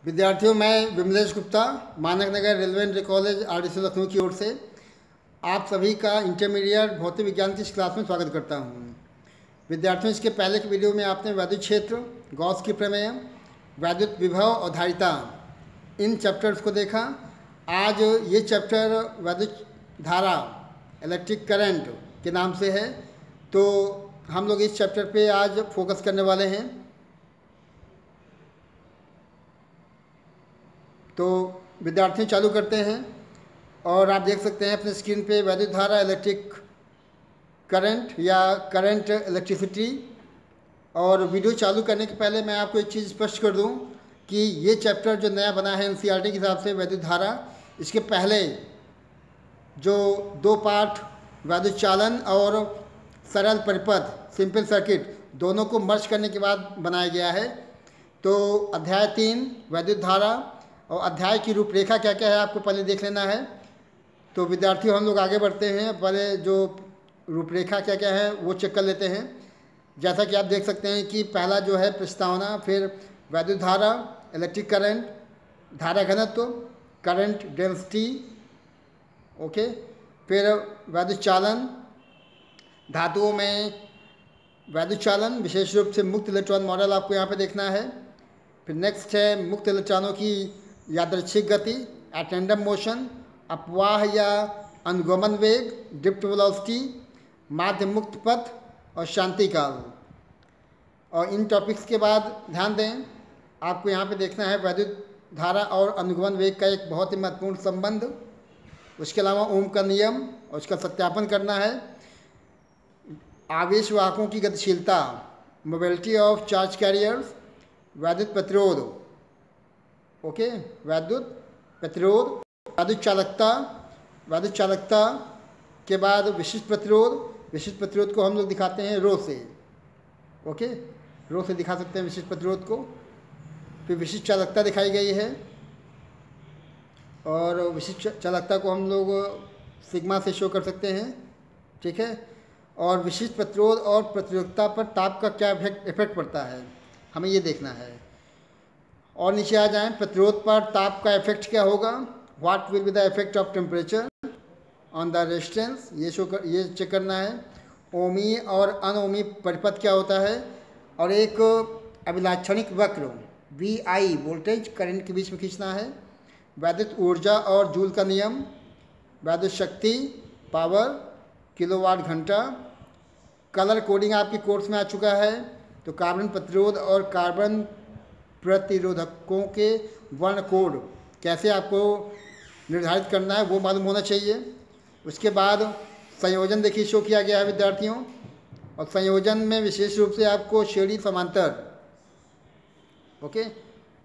विद्यार्थियों, मैं Vimlesh Gupta Manak Nagar railway inter college RDC Lucknow की ओर से आप सभी का इंटरमीडिएट भौतिक विज्ञान की इस क्लास में स्वागत करता हूं। विद्यार्थियों, इसके पहले के वीडियो में आपने वैद्युत क्षेत्र, गॉस की प्रमेय, वैद्युत विभव और धारिता इन चैप्टर्स को देखा। आज ये चैप्टर वैद्युत धारा इलेक्ट्रिक करंट के नाम से है, तो हम लोग इस चैप्टर पे आज फोकस करने वाले हैं। तो विद्यार्थी चालू करते हैं और आप देख सकते हैं अपने स्क्रीन पे वैद्युत धारा इलेक्ट्रिक करंट या करंट इलेक्ट्रिसिटी। और वीडियो चालू करने के पहले मैं आपको एक चीज़ स्पष्ट कर दूं कि ये चैप्टर जो नया बना है एनसीईआरटी के हिसाब से वैद्युत धारा, इसके पहले जो दो पार्ट वैद्युत चालन और सरल परिपथ सिंपल सर्किट दोनों को मर्ज करने के बाद बनाया गया है। तो अध्याय 3 वैद्युत धारा और अध्याय की रूपरेखा क्या क्या है आपको पहले देख लेना है। तो विद्यार्थियों, हम लोग आगे बढ़ते हैं, पहले जो रूपरेखा क्या क्या है वो चेक कर लेते हैं। जैसा कि आप देख सकते हैं कि पहला जो है प्रस्तावना, फिर वैद्युत धारा इलेक्ट्रिक करंट, धारा घनत्व, करंट डेंसिटी, ओके, फिर वैद्युत चालन, धातुओं में वैद्युत चालन, विशेष रूप से मुक्त इलेक्ट्रॉन मॉडल आपको यहाँ पे देखना है। फिर नेक्स्ट है मुक्त इलेक्ट्रॉनों की यादृच्छिक गति, एटेंडम मोशन, अपवाह या अनुगमन वेग, ड्रिफ्ट वेलोसिटी, माध्य मुक्त पथ और शांति काल। और इन टॉपिक्स के बाद ध्यान दें, आपको यहाँ पे देखना है वैद्युत धारा और अनुगमन वेग का एक बहुत ही महत्वपूर्ण संबंध। उसके अलावा ओम का नियम और उसका सत्यापन करना है। आवेश वाहकों की गतिशीलता, मोबिलिटी ऑफ चार्ज कैरियर्स, वैद्युत प्रतिरोध, ओके, वैद्युत प्रतिरोध, वैद्युत चालकता, वैद्युत चालकता के बाद विशिष्ट प्रतिरोध। विशिष्ट प्रतिरोध को हम लोग दिखाते हैं रो से, ओके, रो से दिखा सकते हैं विशिष्ट प्रतिरोध को। फिर विशिष्ट चालकता दिखाई गई है और विशिष्ट चालकता को हम लोग सिग्मा से शो कर सकते हैं, ठीक है। और विशिष्ट प्रतिरोध और प्रतिरोधकता पर ताप का क्या इफेक्ट पड़ता है, हमें ये देखना है। और नीचे आ जाएं, प्रतिरोध पर ताप का इफेक्ट क्या होगा, what will be the effect of temperature on the resistance, ये चेक करना है। ओमी और अनओमी परिपथ क्या होता है, और एक अभिलाक्षणिक वक्र VI वोल्टेज करंट के बीच में खींचना है। वैद्युत ऊर्जा और जूल का नियम, वैद्युत शक्ति पावर किलोवाट घंटा। कलर कोडिंग आपके कोर्स में आ चुका है, तो कार्बन प्रतिरोध और कार्बन प्रतिरोधकों के वर्ण कोड कैसे आपको निर्धारित करना है वो मालूम होना चाहिए। उसके बाद संयोजन देखिए शो किया गया है विद्यार्थियों, और संयोजन में विशेष रूप से आपको श्रेणी समांतर, ओके,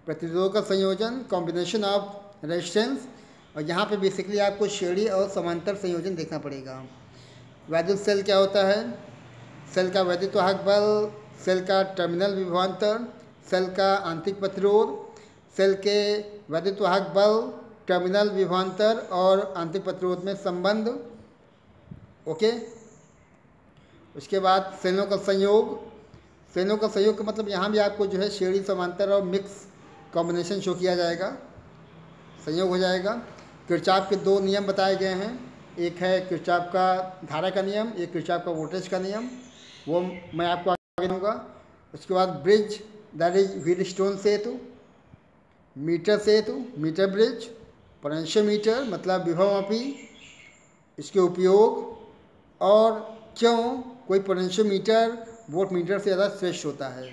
प्रतिरोधों का संयोजन, कॉम्बिनेशन ऑफ रेजिस्टेंस, और यहाँ पे बेसिकली आपको श्रेणी और समांतर संयोजन देखना पड़ेगा। वैद्युत सेल क्या होता है, सेल का वैद्युत वाहक बल, सेल का टर्मिनल विभवांतर, सेल का आंतरिक प्रतिरोध, सेल के वैद्युत वाहक बल, टर्मिनल विभवांतर और आंतरिक प्रतिरोध में संबंध, ओके। उसके बाद सेलों का संयोग, सेलों का संयोग का मतलब यहाँ भी आपको जो है श्रेणी समांतर और मिक्स कॉम्बिनेशन शो किया जाएगा, संयोग हो जाएगा। किरचॉफ के दो नियम बताए गए हैं, एक है किरचॉफ का धारा का नियम, एक किरचॉफ का वोल्टेज का नियम, वो मैं आपको आगे दूँगा। उसके बाद ब्रिज, दैट इज व्हीलस्टोन सेतु, मीटर सेतु, मीटर ब्रिज, पोटेंशियोमीटर मतलब विभवमापी, इसके उपयोग, और क्यों कोई पोटेंशियोमीटर वोल्ट मीटर से ज़्यादा श्रेष्ठ होता है।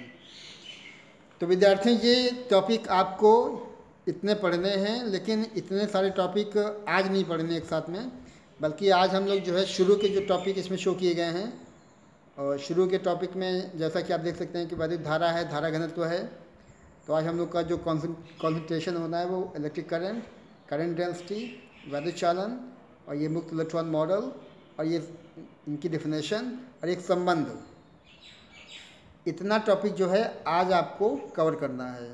तो विद्यार्थियों, ये टॉपिक आपको इतने पढ़ने हैं, लेकिन इतने सारे टॉपिक आज नहीं पढ़ने एक साथ में, बल्कि आज हम लोग जो है शुरू के जो टॉपिक इसमें शो किए गए हैं, और शुरू के टॉपिक में जैसा कि आप देख सकते हैं कि वैद्युत धारा है, धारा घनत्व है। तो आज हम लोग का जो कॉन्सेंट्रेशन होना है वो इलेक्ट्रिक करंट, करंट डेंसिटी, वैद्युत चालन, और ये मुक्त इलेक्ट्रॉन मॉडल, और ये इनकी डेफिनेशन और एक संबंध, इतना टॉपिक जो है आज आपको कवर करना है,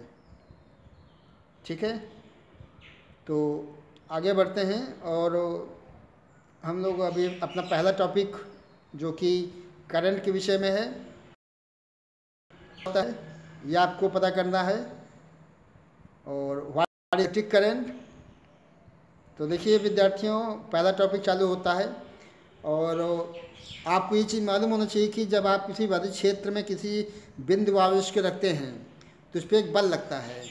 ठीक है। तो आगे बढ़ते हैं, और हम लोग अभी अपना पहला टॉपिक जो कि करंट के विषय में है, ये आपको पता करना है। और व्हाट इलेक्ट्रिक करंट। तो देखिए विद्यार्थियों, पहला टॉपिक चालू होता है और आपको ये चीज़ मालूम होना चाहिए कि जब आप किसी विद्युत क्षेत्र में किसी बिंदु आवेश को रखते हैं तो उस पर एक बल लगता है।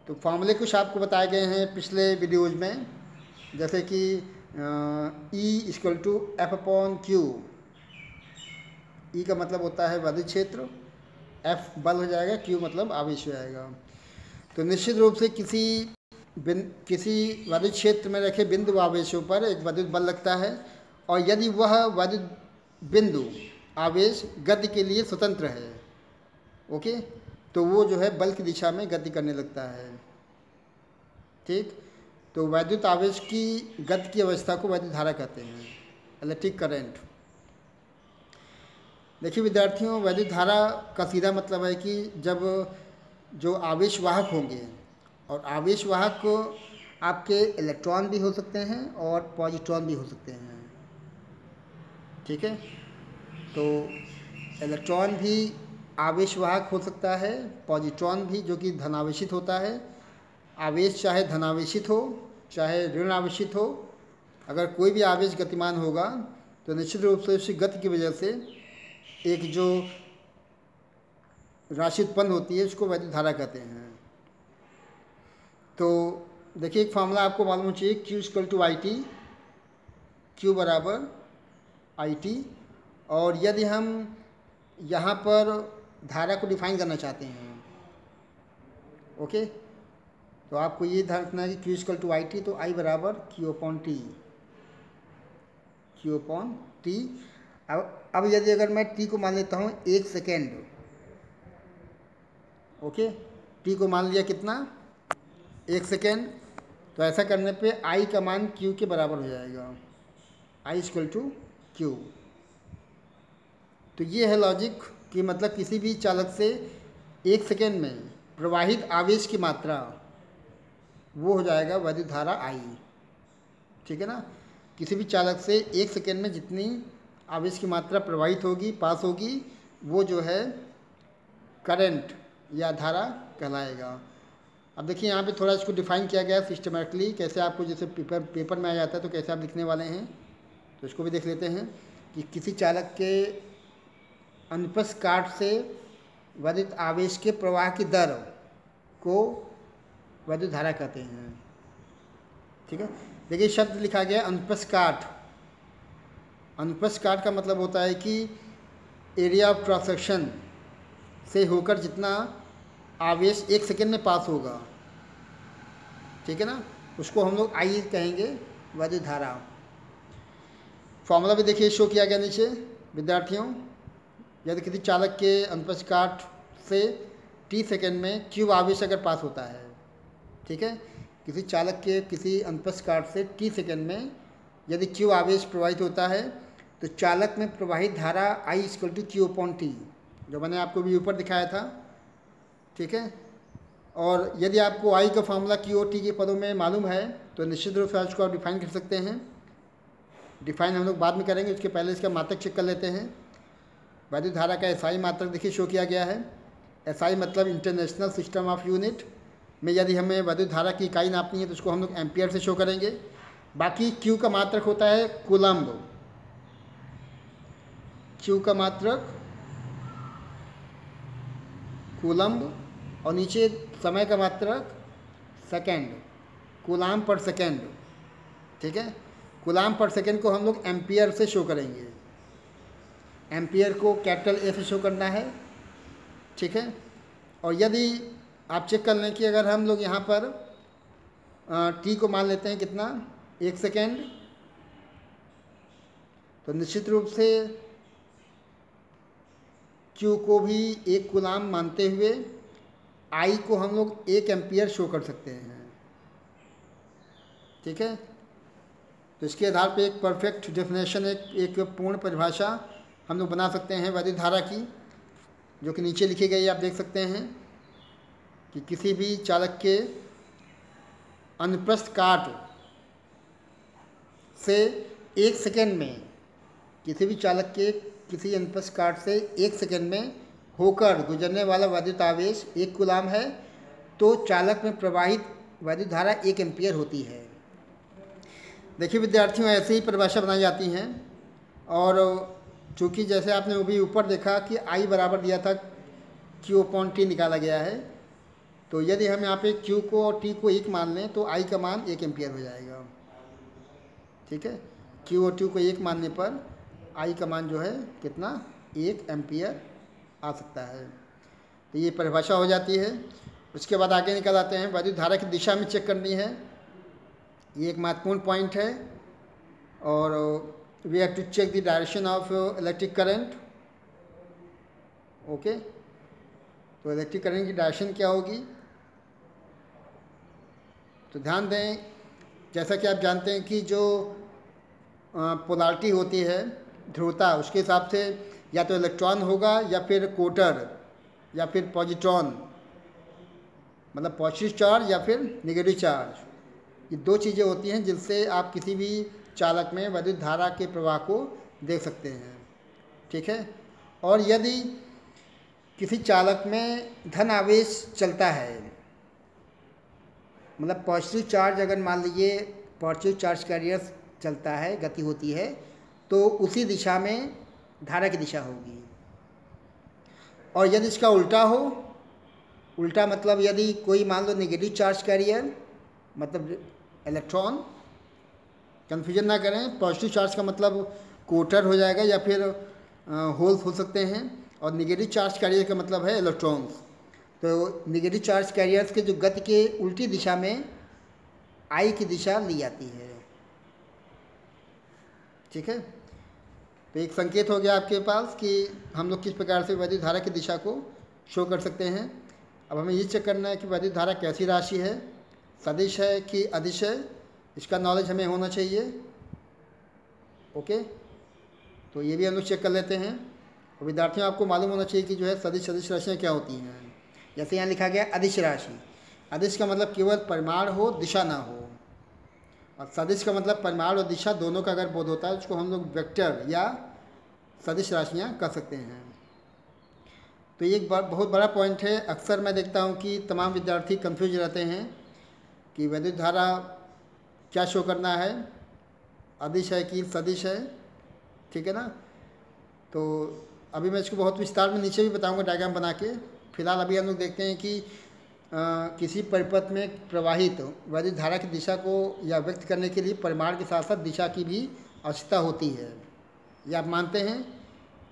तो फॉर्मूले कुछ आपको बताए गए हैं पिछले वीडियोज़ में, जैसे कि E=F/Q। E का मतलब होता है विद्युत क्षेत्र, F बल हो जाएगा, Q मतलब आवेश हो जाएगा। तो निश्चित रूप से किसी विद्युत क्षेत्र में रखे बिंदु आवेशों पर एक विद्युत बल लगता है, और यदि वह विद्युत बिंदु आवेश गति के लिए स्वतंत्र है, ओके, तो वो जो है बल की दिशा में गति करने लगता है। ठीक, तो वैद्युत आवेश की गति की अवस्था को वैद्युत धारा कहते हैं, इलेक्ट्रिक करंट। देखिए विद्यार्थियों, वैद्युत धारा का सीधा मतलब है कि जब जो आवेश वाहक होंगे, और आवेश वाहक को आपके इलेक्ट्रॉन भी हो सकते हैं और पॉजिट्रॉन भी हो सकते हैं। ठीक है, तो इलेक्ट्रॉन भी आवेश वाहक हो सकता है, पॉजिट्रॉन भी जो कि धनावेशित होता है। आवेश चाहे धनावेशित हो चाहे ऋण आवेशित हो, अगर कोई भी आवेश गतिमान होगा तो निश्चित रूप से उसकी गति की वजह से एक जो राशि उत्पन्न होती है उसको वैद्युत धारा कहते हैं। तो देखिए एक फार्मूला आपको मालूम चाहिए, Q=IT, Q बराबर IT। और यदि हम यहाँ पर धारा को डिफाइन करना चाहते हैं, ओके, तो आपको ये ध्यान रखना है कि Q=IT, तो I बराबर Q/T। Q/T। अब यदि अगर मैं T को मान लेता हूँ 1 सेकेंड, ओके, T को मान लिया कितना, 1 सेकेंड, तो ऐसा करने पे I का मान Q के बराबर हो जाएगा, I=Q। तो ये है लॉजिक कि मतलब किसी भी चालक से 1 सेकेंड में प्रवाहित आवेश की मात्रा वो हो जाएगा वैद्युत धारा I। ठीक है ना, किसी भी चालक से 1 सेकेंड में जितनी आवेश की मात्रा प्रवाहित होगी, पास होगी, वो जो है करंट या धारा कहलाएगा। अब देखिए यहाँ पे थोड़ा इसको डिफाइन किया गया है सिस्टमेटिकली, कैसे आपको जैसे पेपर में आ जाता है तो कैसे आप लिखने वाले हैं, तो इसको भी देख लेते हैं कि किसी चालक के अनुप्रस्थ काट से वैद्युत आवेश के प्रवाह की दर को वैद्युत धारा कहते हैं। ठीक है, देखिए शब्द लिखा गया अनुप्रस्थ काट। अनुप्रस्थ काट का मतलब होता है कि एरिया ऑफ क्रॉस सेक्शन से होकर जितना आवेश 1 सेकेंड में पास होगा, ठीक है ना, उसको हम लोग I कहेंगे, वैद्युत धारा। फॉर्मूला भी देखिए शो किया गया नीचे विद्यार्थियों। यदि किसी चालक के अनुप्रस्थ काट से T सेकेंड में Q आवेश अगर पास होता है, ठीक है, किसी चालक के किसी अनुप्रस्थ काट से T सेकेंड में यदि Q आवेश प्रवाहित होता है तो चालक में प्रवाहित धारा I=Q/T, जो मैंने आपको भी ऊपर दिखाया था। ठीक है, और यदि आपको I का फार्मूला Q और T के पदों में मालूम है तो निश्चित रूप से उसको आप डिफाइन कर सकते हैं। डिफाइन हम लोग बाद में करेंगे, उसके पहले इसका मात्रक चेक कर लेते हैं। वैद्युत धारा का SI मात्रक देखिए शो किया गया है। SI मतलब इंटरनेशनल सिस्टम ऑफ यूनिट में यदि हमें वैद्युत धारा की इकाई नापनी है तो उसको हम लोग एम्पियर से शो करेंगे। बाकी Q का मात्रक होता है कूलम्ब, Q का मात्रक कूलम्ब, और नीचे समय का मात्रक सेकेंड, कूलाम पर सेकेंड। ठीक है, कूलाम पर सेकेंड को हम लोग एम्पियर से शो करेंगे। एम्पियर को कैपिटल A से शो करना है। ठीक है, और यदि आप चेक कर लें कि अगर हम लोग यहाँ पर T को मान लेते हैं कितना, 1 सेकेंड, तो निश्चित रूप से Q को भी 1 कूलाम मानते हुए I को हम लोग 1 एम्पियर शो कर सकते हैं। ठीक है, तो इसके आधार पे एक परफेक्ट डेफिनेशन, एक पूर्ण परिभाषा हम लोग बना सकते हैं वैद्युत धारा की, जो कि नीचे लिखी गई आप देख सकते हैं कि किसी भी चालक के अनुप्रस्थ काट से 1 सेकेंड में, किसी भी चालक के किसी अनुप्रस्थ काट से 1 सेकेंड में होकर गुजरने वाला वैद्युत आवेश 1 कूलाम है, तो तो चालक में प्रवाहित वैद्युत धारा 1 एम्पीयर होती है। देखिए विद्यार्थियों, ऐसे ही परिभाषा बनाई जाती हैं। और चूँकि जैसे आपने वो भी ऊपर देखा कि I बराबर दिया था Q/T निकाला गया है, तो यदि हम यहाँ पे Q को और T को 1 मान लें तो I का मान 1 एम्पीयर हो जाएगा। ठीक है, Q और T को 1 मानने पर I का मान जो है कितना, 1 एम्पीयर आ सकता है। तो ये परिभाषा हो जाती है। उसके बाद आगे निकल आते हैं, वैद्युत धारा की दिशा में चेक करनी है। ये एक महत्वपूर्ण पॉइंट है। और we have to check the direction of electric current. Okay, तो इलेक्ट्रिक करंट की डायरेक्शन क्या होगी, तो ध्यान दें, जैसा कि आप जानते हैं कि जो पोलैरिटी होती है, ध्रुवता, उसके हिसाब से या तो इलेक्ट्रॉन होगा या फिर कोटर या फिर पॉजिट्रॉन, मतलब पॉजिटिव चार्ज या फिर नेगेटिव चार्ज। ये दो चीज़ें होती हैं जिनसे आप किसी भी चालक में वैद्युत धारा के प्रवाह को देख सकते हैं। ठीक है, और यदि किसी चालक में धन आवेश चलता है, मतलब पॉजिटिव चार्ज, अगर मान लीजिए पॉजिटिव चार्ज कैरियर चलता है, गति होती है, तो उसी दिशा में धारा की दिशा होगी। और यदि इसका उल्टा हो, उल्टा मतलब यदि कोई मान लो नेगेटिव चार्ज कैरियर, मतलब इलेक्ट्रॉन, कन्फ्यूजन ना करें, पॉजिटिव चार्ज का मतलब कोटर हो जाएगा या फिर होल्स हो सकते हैं, और नेगेटिव चार्ज कैरियर का मतलब है इलेक्ट्रॉन्स। तो नेगेटिव चार्ज कैरियर्स के जो गति के उल्टी दिशा में I की दिशा ली जाती है। ठीक है, तो एक संकेत हो गया आपके पास कि हम लोग किस प्रकार से वैद्युत धारा की दिशा को शो कर सकते हैं। अब हमें ये चेक करना है कि वैद्युत धारा कैसी राशि है, सदिश है कि अदिश है, इसका नॉलेज हमें होना चाहिए। ओके, तो ये भी हम लोग चेक कर लेते हैं। और विद्यार्थियों, आपको मालूम होना चाहिए कि जो है सदिश सदिश राशियाँ क्या होती हैं। जैसे यहाँ लिखा गया अदिश राशि, अदिश का मतलब केवल परिमाण हो, दिशा ना हो, और सदिश का मतलब परिमाण और दिशा दोनों का अगर बोध होता है, उसको हम लोग वेक्टर या सदिश राशियाँ कर सकते हैं। तो ये एक बहुत बड़ा पॉइंट है। अक्सर मैं देखता हूँ कि तमाम विद्यार्थी कंफ्यूज रहते हैं कि वैद्युत धारा क्या शो करना है, अदिश है कि सदिश है। ठीक है ना, तो अभी मैं इसको बहुत विस्तार में नीचे भी बताऊंगा डायग्राम बना के। फिलहाल अभी हम लोग देखते हैं कि किसी परिपथ में प्रवाहित वैद्युत धारा की दिशा को या व्यक्त करने के लिए परिमाण के साथ साथ दिशा की भी आवश्यकता होती है। ये आप मानते हैं।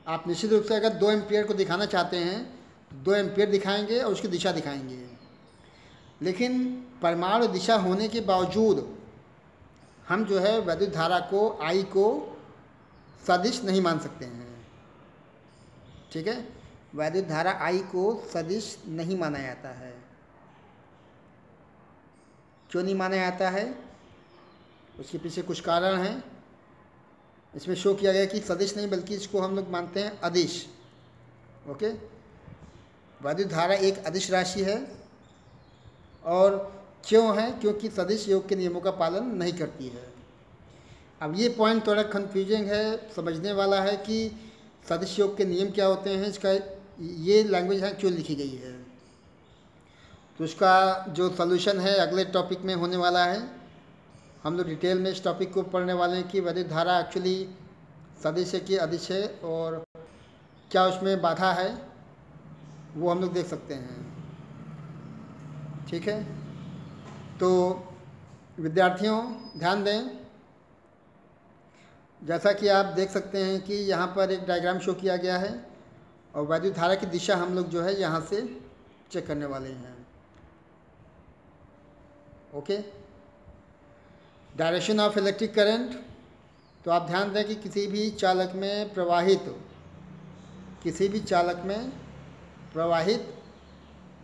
आप निश्चित रूप से अगर 2 एम्पीयर को दिखाना चाहते हैं तो 2 एम्पीयर दिखाएंगे और उसकी दिशा दिखाएंगे, लेकिन परिमाण और दिशा होने के बावजूद हम जो है वैद्युत धारा को I को सदिश नहीं मान सकते हैं। ठीक है, वैद्युत धारा I को सदिश नहीं माना जाता है। क्यों नहीं माना जाता है, उसके पीछे कुछ कारण हैं। इसमें शो किया गया कि सदिश नहीं, बल्कि इसको हम लोग मानते हैं अदिश। ओके, वैद्युत धारा एक अदिश राशि है। और क्यों है, क्योंकि सदिश योग के नियमों का पालन नहीं करती है। अब ये पॉइंट थोड़ा कन्फ्यूजिंग है, समझने वाला है कि सदिश योग के नियम क्या होते हैं, इसका ये लैंग्वेज है क्यों लिखी गई है। तो उसका जो सॉल्यूशन है अगले टॉपिक में होने वाला है। हम लोग डिटेल में इस टॉपिक को पढ़ने वाले हैं कि वैद्युत धारा एक्चुअली सदिश है कि अदिश है, और क्या उसमें बाधा है, वो हम लोग देख सकते हैं। ठीक है, तो विद्यार्थियों ध्यान दें, जैसा कि आप देख सकते हैं कि यहाँ पर एक डायग्राम शो किया गया है, और वैद्युत धारा की दिशा हम लोग जो है यहाँ से चेक करने वाले हैं। Okay, direction of electric current. तो आप ध्यान दें कि किसी भी चालक में प्रवाहित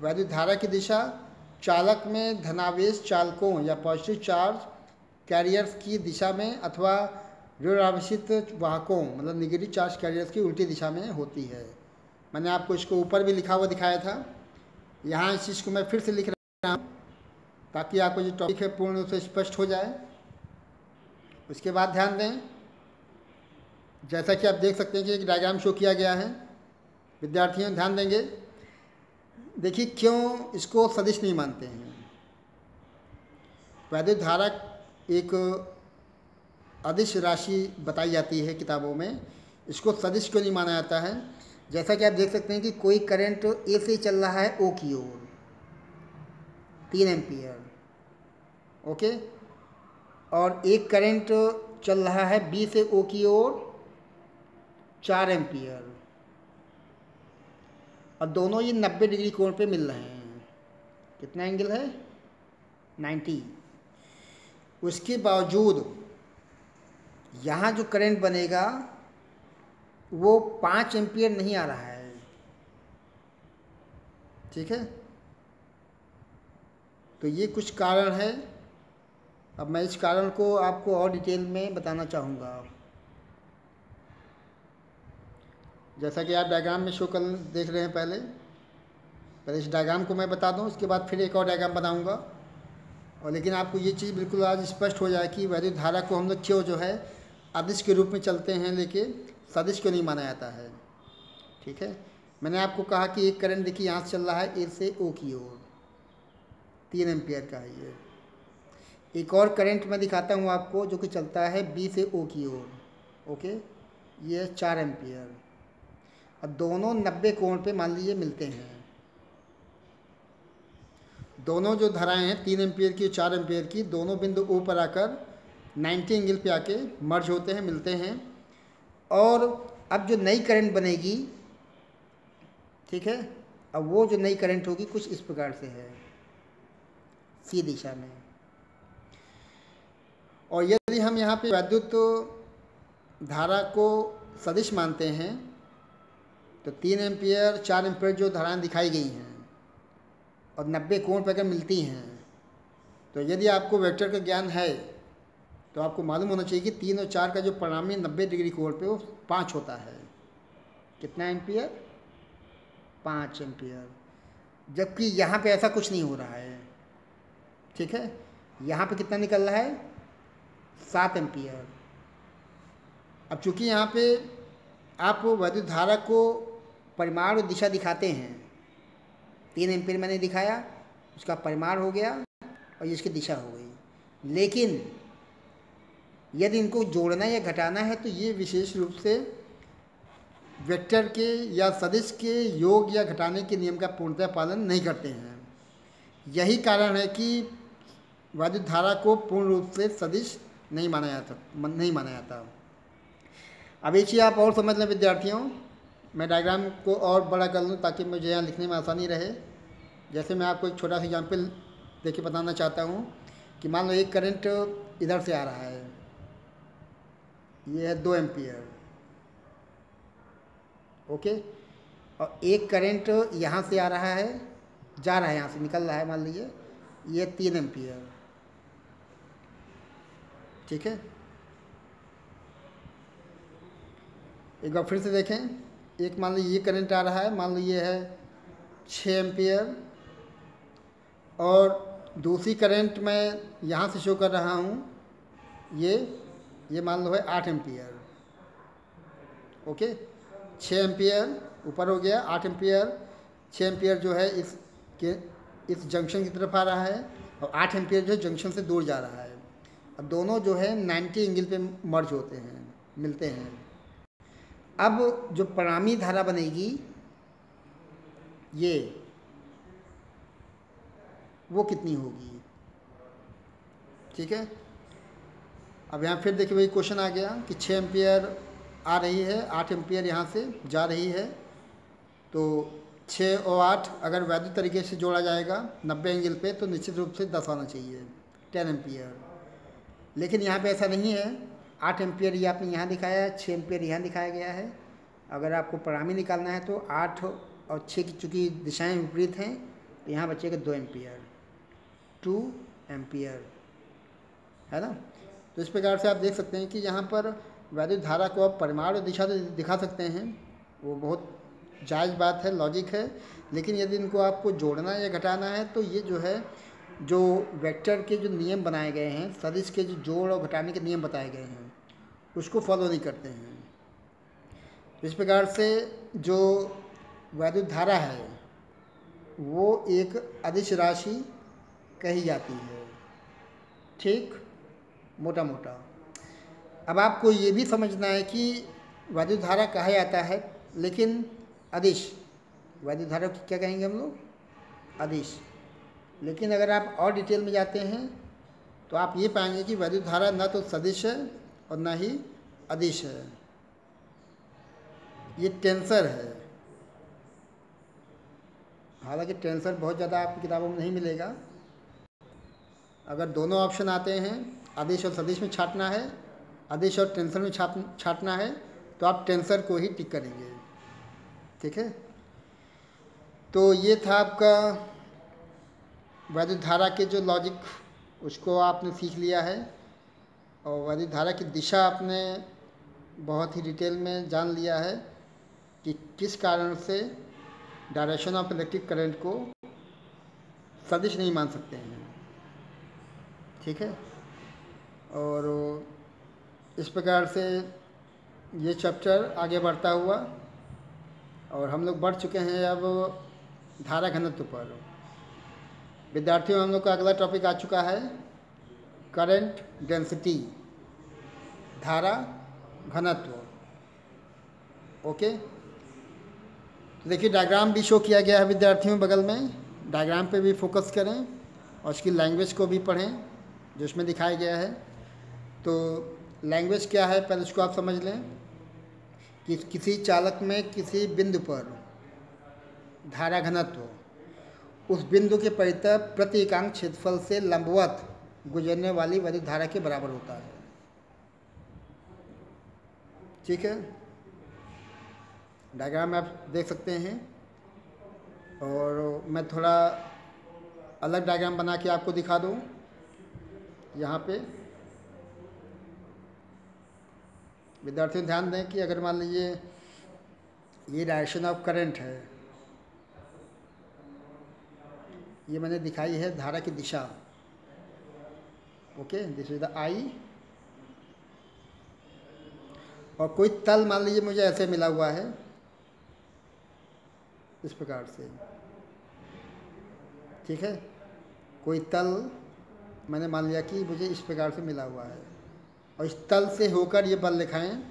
वैद्युत धारा की दिशा चालक में धनावेश चालकों या पॉजिटिव चार्ज कैरियर्स की दिशा में अथवा ऋणावेशित वाहकों मतलब नेगेटिव चार्ज कैरियर्स की उल्टी दिशा में होती है। मैंने आपको इसको ऊपर भी लिखा हुआ दिखाया था, यहाँ इस चीज़ को मैं फिर से लिख रहा हूँ ताकि आपको जो टॉपिक है पूर्ण रूप से स्पष्ट हो जाए। उसके बाद ध्यान दें, जैसा कि आप देख सकते हैं कि एक डायग्राम शो किया गया है। विद्यार्थियों ध्यान देंगे, देखिए क्यों इसको सदिश नहीं मानते हैं। वैद्युत धारा एक अदिश राशि बताई जाती है किताबों में, इसको सदिश क्यों नहीं माना जाता है। जैसा कि आप देख सकते हैं कि कोई करंट ए से चल रहा है ओ की ओर 3 एम्पियर, ओके, और एक करंट चल रहा है बी से ओ की ओर 4 एम्पियर, और दोनों ये 90 डिग्री कोण पे मिल रहे हैं। कितना एंगल है? 90। उसके बावजूद यहाँ जो करंट बनेगा वो 5 एम्पियर नहीं आ रहा है, ठीक है। तो ये कुछ कारण है। अब मैं इस कारण को आपको और डिटेल में बताना चाहूँगा। जैसा कि आप डायग्राम में शो कर देख रहे हैं, पहले इस डायग्राम को मैं बता दूं, उसके बाद फिर एक और डायग्राम बनाऊंगा। और लेकिन आपको ये चीज़ बिल्कुल आज स्पष्ट हो जाए कि वैद्युत धारा को हम लोग क्यों जो है अदिश के रूप में चलते हैं, लेकिन सदिश क्यों नहीं माना जाता है, ठीक है। मैंने आपको कहा कि एक करंट देखिए यहाँ से चल रहा है ए से ओ की ओर 3 एम्पियर का है ये। एक और करंट मैं दिखाता हूँ आपको जो कि चलता है बी से ओ की ओर, ओके, ये 4 एम्पियर, और दोनों 90 कोण पे मान लीजिए मिलते हैं। दोनों जो धाराएं हैं 3 एम्पियर की 4 एम्पियर की, दोनों बिंदु ओ पर आकर 90 एंगल पे आके मर्ज होते हैं, मिलते हैं। और अब जो नई करंट बनेगी, ठीक है, अब वो जो नई करंट होगी कुछ इस प्रकार से है, सी दिशा में। और यदि हम यहाँ पे वैद्युत धारा को सदिश मानते हैं तो 3 एम्पियर 4 एम्पियर जो धाराएं दिखाई गई हैं और 90 कोण पर अगर मिलती हैं, तो यदि आपको वेक्टर का ज्ञान है तो आपको मालूम होना चाहिए कि 3 और 4 का जो परिणामी 90 डिग्री कोण पे वो 5 होता है। कितना एम्पियर? 5 एम्पियर। जबकि यहाँ पे ऐसा कुछ नहीं हो रहा है, ठीक है। यहाँ पे कितना निकल रहा है? 7 एम्पियर। अब चूंकि यहाँ पे आप वैद्युत धारा को परिमाण और दिशा दिखाते हैं, 3 एम्पियर मैंने दिखाया, उसका परिमाण हो गया और ये इसकी दिशा हो गई। लेकिन यदि इनको जोड़ना या घटाना है तो ये विशेष रूप से वेक्टर के या सदिश के योग या घटाने के नियम का पूर्णतः पालन नहीं करते हैं। यही कारण है कि वैद्युत धारा को पूर्ण रूप से सदिश नहीं माना जाता। अब एक चीज़ आप और समझ लें विद्यार्थियों, मैं डायग्राम को और बड़ा कर लूँ ताकि मुझे यहाँ लिखने में आसानी रहे। जैसे मैं आपको एक छोटा सा एग्जाम्पल देके बताना चाहता हूँ कि मान लो एक करंट इधर से आ रहा है, ये है 2 एम्पियर, ओके, और एक करंट यहाँ से आ रहा है, जा रहा है, यहाँ से निकल रहा है, मान लीजिए ये 3 एम्पियर, ठीक है। एक बार फिर से देखें, एक मान लीजिए ये करंट आ रहा है, मान लो ये है 6 एम्पियर, और दूसरी करंट मैं यहाँ से शो कर रहा हूँ, ये मान लो है 8 एम्पियर, ओके। 6 एम्पियर ऊपर हो गया, 8 एम्पियर, 6 एम्पियर जो है इस जंक्शन की तरफ आ रहा है, और 8 एम्पियर जो है जंक्शन से दूर जा रहा है, और दोनों जो है 90 एंगल पे मर्ज होते हैं, मिलते हैं। अब जो परिणामी धारा बनेगी ये, वो कितनी होगी, ठीक है। अब यहाँ फिर देखिए वही क्वेश्चन आ गया कि 6 एम्पियर आ रही है, 8 एम्पियर यहाँ से जा रही है, तो 6 और 8 अगर वैद्युत तरीके से जोड़ा जाएगा 90 एंगल पे तो निश्चित रूप से 10 आना चाहिए, 10 एम्पियर। लेकिन यहाँ पे ऐसा नहीं है, 8 एम्पियर ये आपने यहाँ दिखाया है, 6 एम्पियर यहाँ दिखाया गया है। अगर आपको परिणामी निकालना है तो 8 और 6 की चूँकि दिशाएं विपरीत हैं तो यहाँ बचेगा 2 एम्पियर, 2 एम्पियर, है ना। तो इस प्रकार से आप देख सकते हैं कि यहाँ पर वैद्युत धारा को आप परिमाण और दिशा से दिखा सकते हैं, वो बहुत जायज़ बात है, लॉजिक है। लेकिन यदि इनको आपको जोड़ना या घटाना है तो ये जो है, जो वेक्टर के जो नियम बनाए गए हैं, सदिश के जो जोड़ और घटाने के नियम बताए गए हैं, उसको फॉलो नहीं करते हैं। इस प्रकार से जो वैद्युत धारा है वो एक अदिश राशि कही जाती है। ठीक, मोटा मोटा। अब आपको ये भी समझना है कि वैद्युत धारा कहा जाता है, लेकिन अदिश, वैद्युत धारा को क्या कहेंगे हम लोग? अदिश। लेकिन अगर आप और डिटेल में जाते हैं तो आप ये पाएंगे कि वैद्युत धारा न तो सदिश है और न ही अदिश है, ये टेंसर है। हालांकि टेंसर बहुत ज़्यादा आपकी किताबों में नहीं मिलेगा। अगर दोनों ऑप्शन आते हैं, अदिश और सदिश में छांटना है, अदिश और टेंसर में छांटना है, तो आप टेंसर को ही टिक करेंगे। ठीक है, तो ये था आपका वैद्युत धारा के जो लॉजिक, उसको आपने सीख लिया है। और वैद्युत धारा की दिशा आपने बहुत ही डिटेल में जान लिया है कि किस कारण से डायरेक्शन ऑफ इलेक्ट्रिक करंट को सदिश नहीं मान सकते हैं। ठीक है, और इस प्रकार से ये चैप्टर आगे बढ़ता हुआ, और हम लोग बढ़ चुके हैं अब धारा घनत्व पर। विद्यार्थियों, हम लोग का अगला टॉपिक आ चुका है करंट डेंसिटी, धारा घनत्व। ओके, तो देखिए डायग्राम भी शो किया गया है विद्यार्थियों बगल में, डायग्राम पे भी फोकस करें और उसकी लैंग्वेज को भी पढ़ें जो इसमें दिखाया गया है। तो लैंग्वेज क्या है पहले उसको आप समझ लें कि किसी चालक में किसी बिंदु पर धारा घनत्व उस बिंदु के परितः प्रति एकांक क्षेत्रफल से लंबवत गुजरने वाली वैद्युत धारा के बराबर होता है। ठीक है, डायग्राम में आप देख सकते हैं, और मैं थोड़ा अलग डायग्राम बना के आपको दिखा दूँ। यहाँ पे विद्यार्थियों ध्यान दें कि अगर मान लीजिए ये डायरेक्शन ऑफ करंट है, ये मैंने दिखाई है धारा की दिशा। ओके, दिस इज द आई, और कोई तल मान लीजिए मुझे ऐसे मिला हुआ है इस प्रकार से। ठीक है, कोई तल मैंने मान लिया कि मुझे इस प्रकार से मिला हुआ है, और इस तल से होकर ये बल दिखाएं,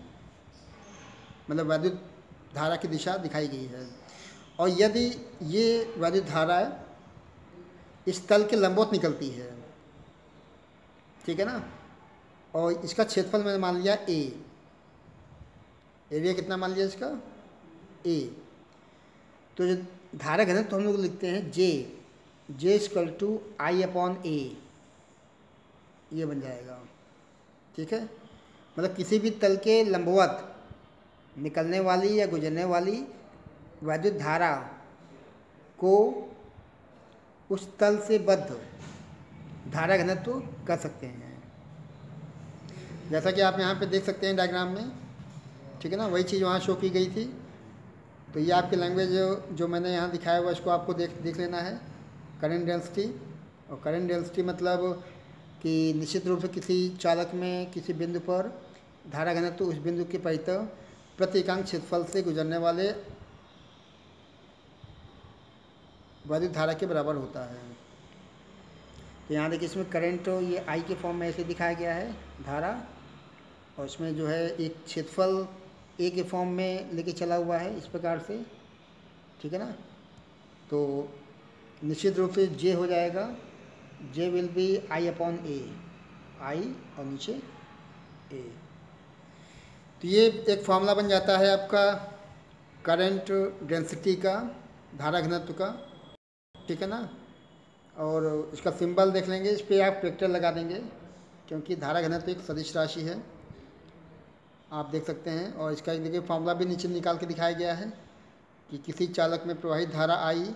मतलब वैद्युत धारा की दिशा दिखाई गई है। और यदि ये वैद्युत धारा इस तल के लंबवत निकलती है, ठीक है ना, और इसका क्षेत्रफल मैंने मान लिया ए, एरिया कितना मान लिया इसका? ए। तो जो धारा घनत्व तो हम लोग लिखते हैं जे इक्वल टू आई अपॉन ए, ये बन जाएगा। ठीक है, मतलब किसी भी तल के लंबवत निकलने वाली या गुजरने वाली वैद्युत धारा को उस तल से बद्ध धारा घनत्व कर सकते हैं, जैसा कि आप यहाँ पे देख सकते हैं डायग्राम में। ठीक है ना, वही चीज़ वहाँ शो की गई थी। तो ये आपकी लैंग्वेज जो मैंने यहाँ दिखाया हुआ इसको आपको देख लेना है, करंट डेंसिटी। और करंट डेंसिटी मतलब कि निश्चित रूप से किसी चालक में किसी बिंदु पर धारा घनत्व उस बिंदु के परितः प्रति एकांक क्षेत्रफल से गुजरने वाले वैद्युत धारा के बराबर होता है। तो यहाँ देखिए इसमें करंट ये आई के फॉर्म में ऐसे दिखाया गया है धारा, और इसमें जो है एक क्षेत्रफल ए के फॉर्म में लेके चला हुआ है इस प्रकार से। ठीक है ना, तो निश्चित रूप से जे हो जाएगा, जे विल बी आई अपॉन ए, आई और नीचे ए। तो ये एक फॉर्मूला बन जाता है आपका करंट डेंसिटी का, धारा घनत्व का। ठीक है ना, और इसका सिंबल देख लेंगे, इस पर आप वेक्टर लगा देंगे क्योंकि धारा घनत्व एक सदिश राशि है, आप देख सकते हैं। और इसका एक देखिए फॉर्मूला भी नीचे निकाल के दिखाया गया है कि किसी चालक में प्रवाहित धारा आई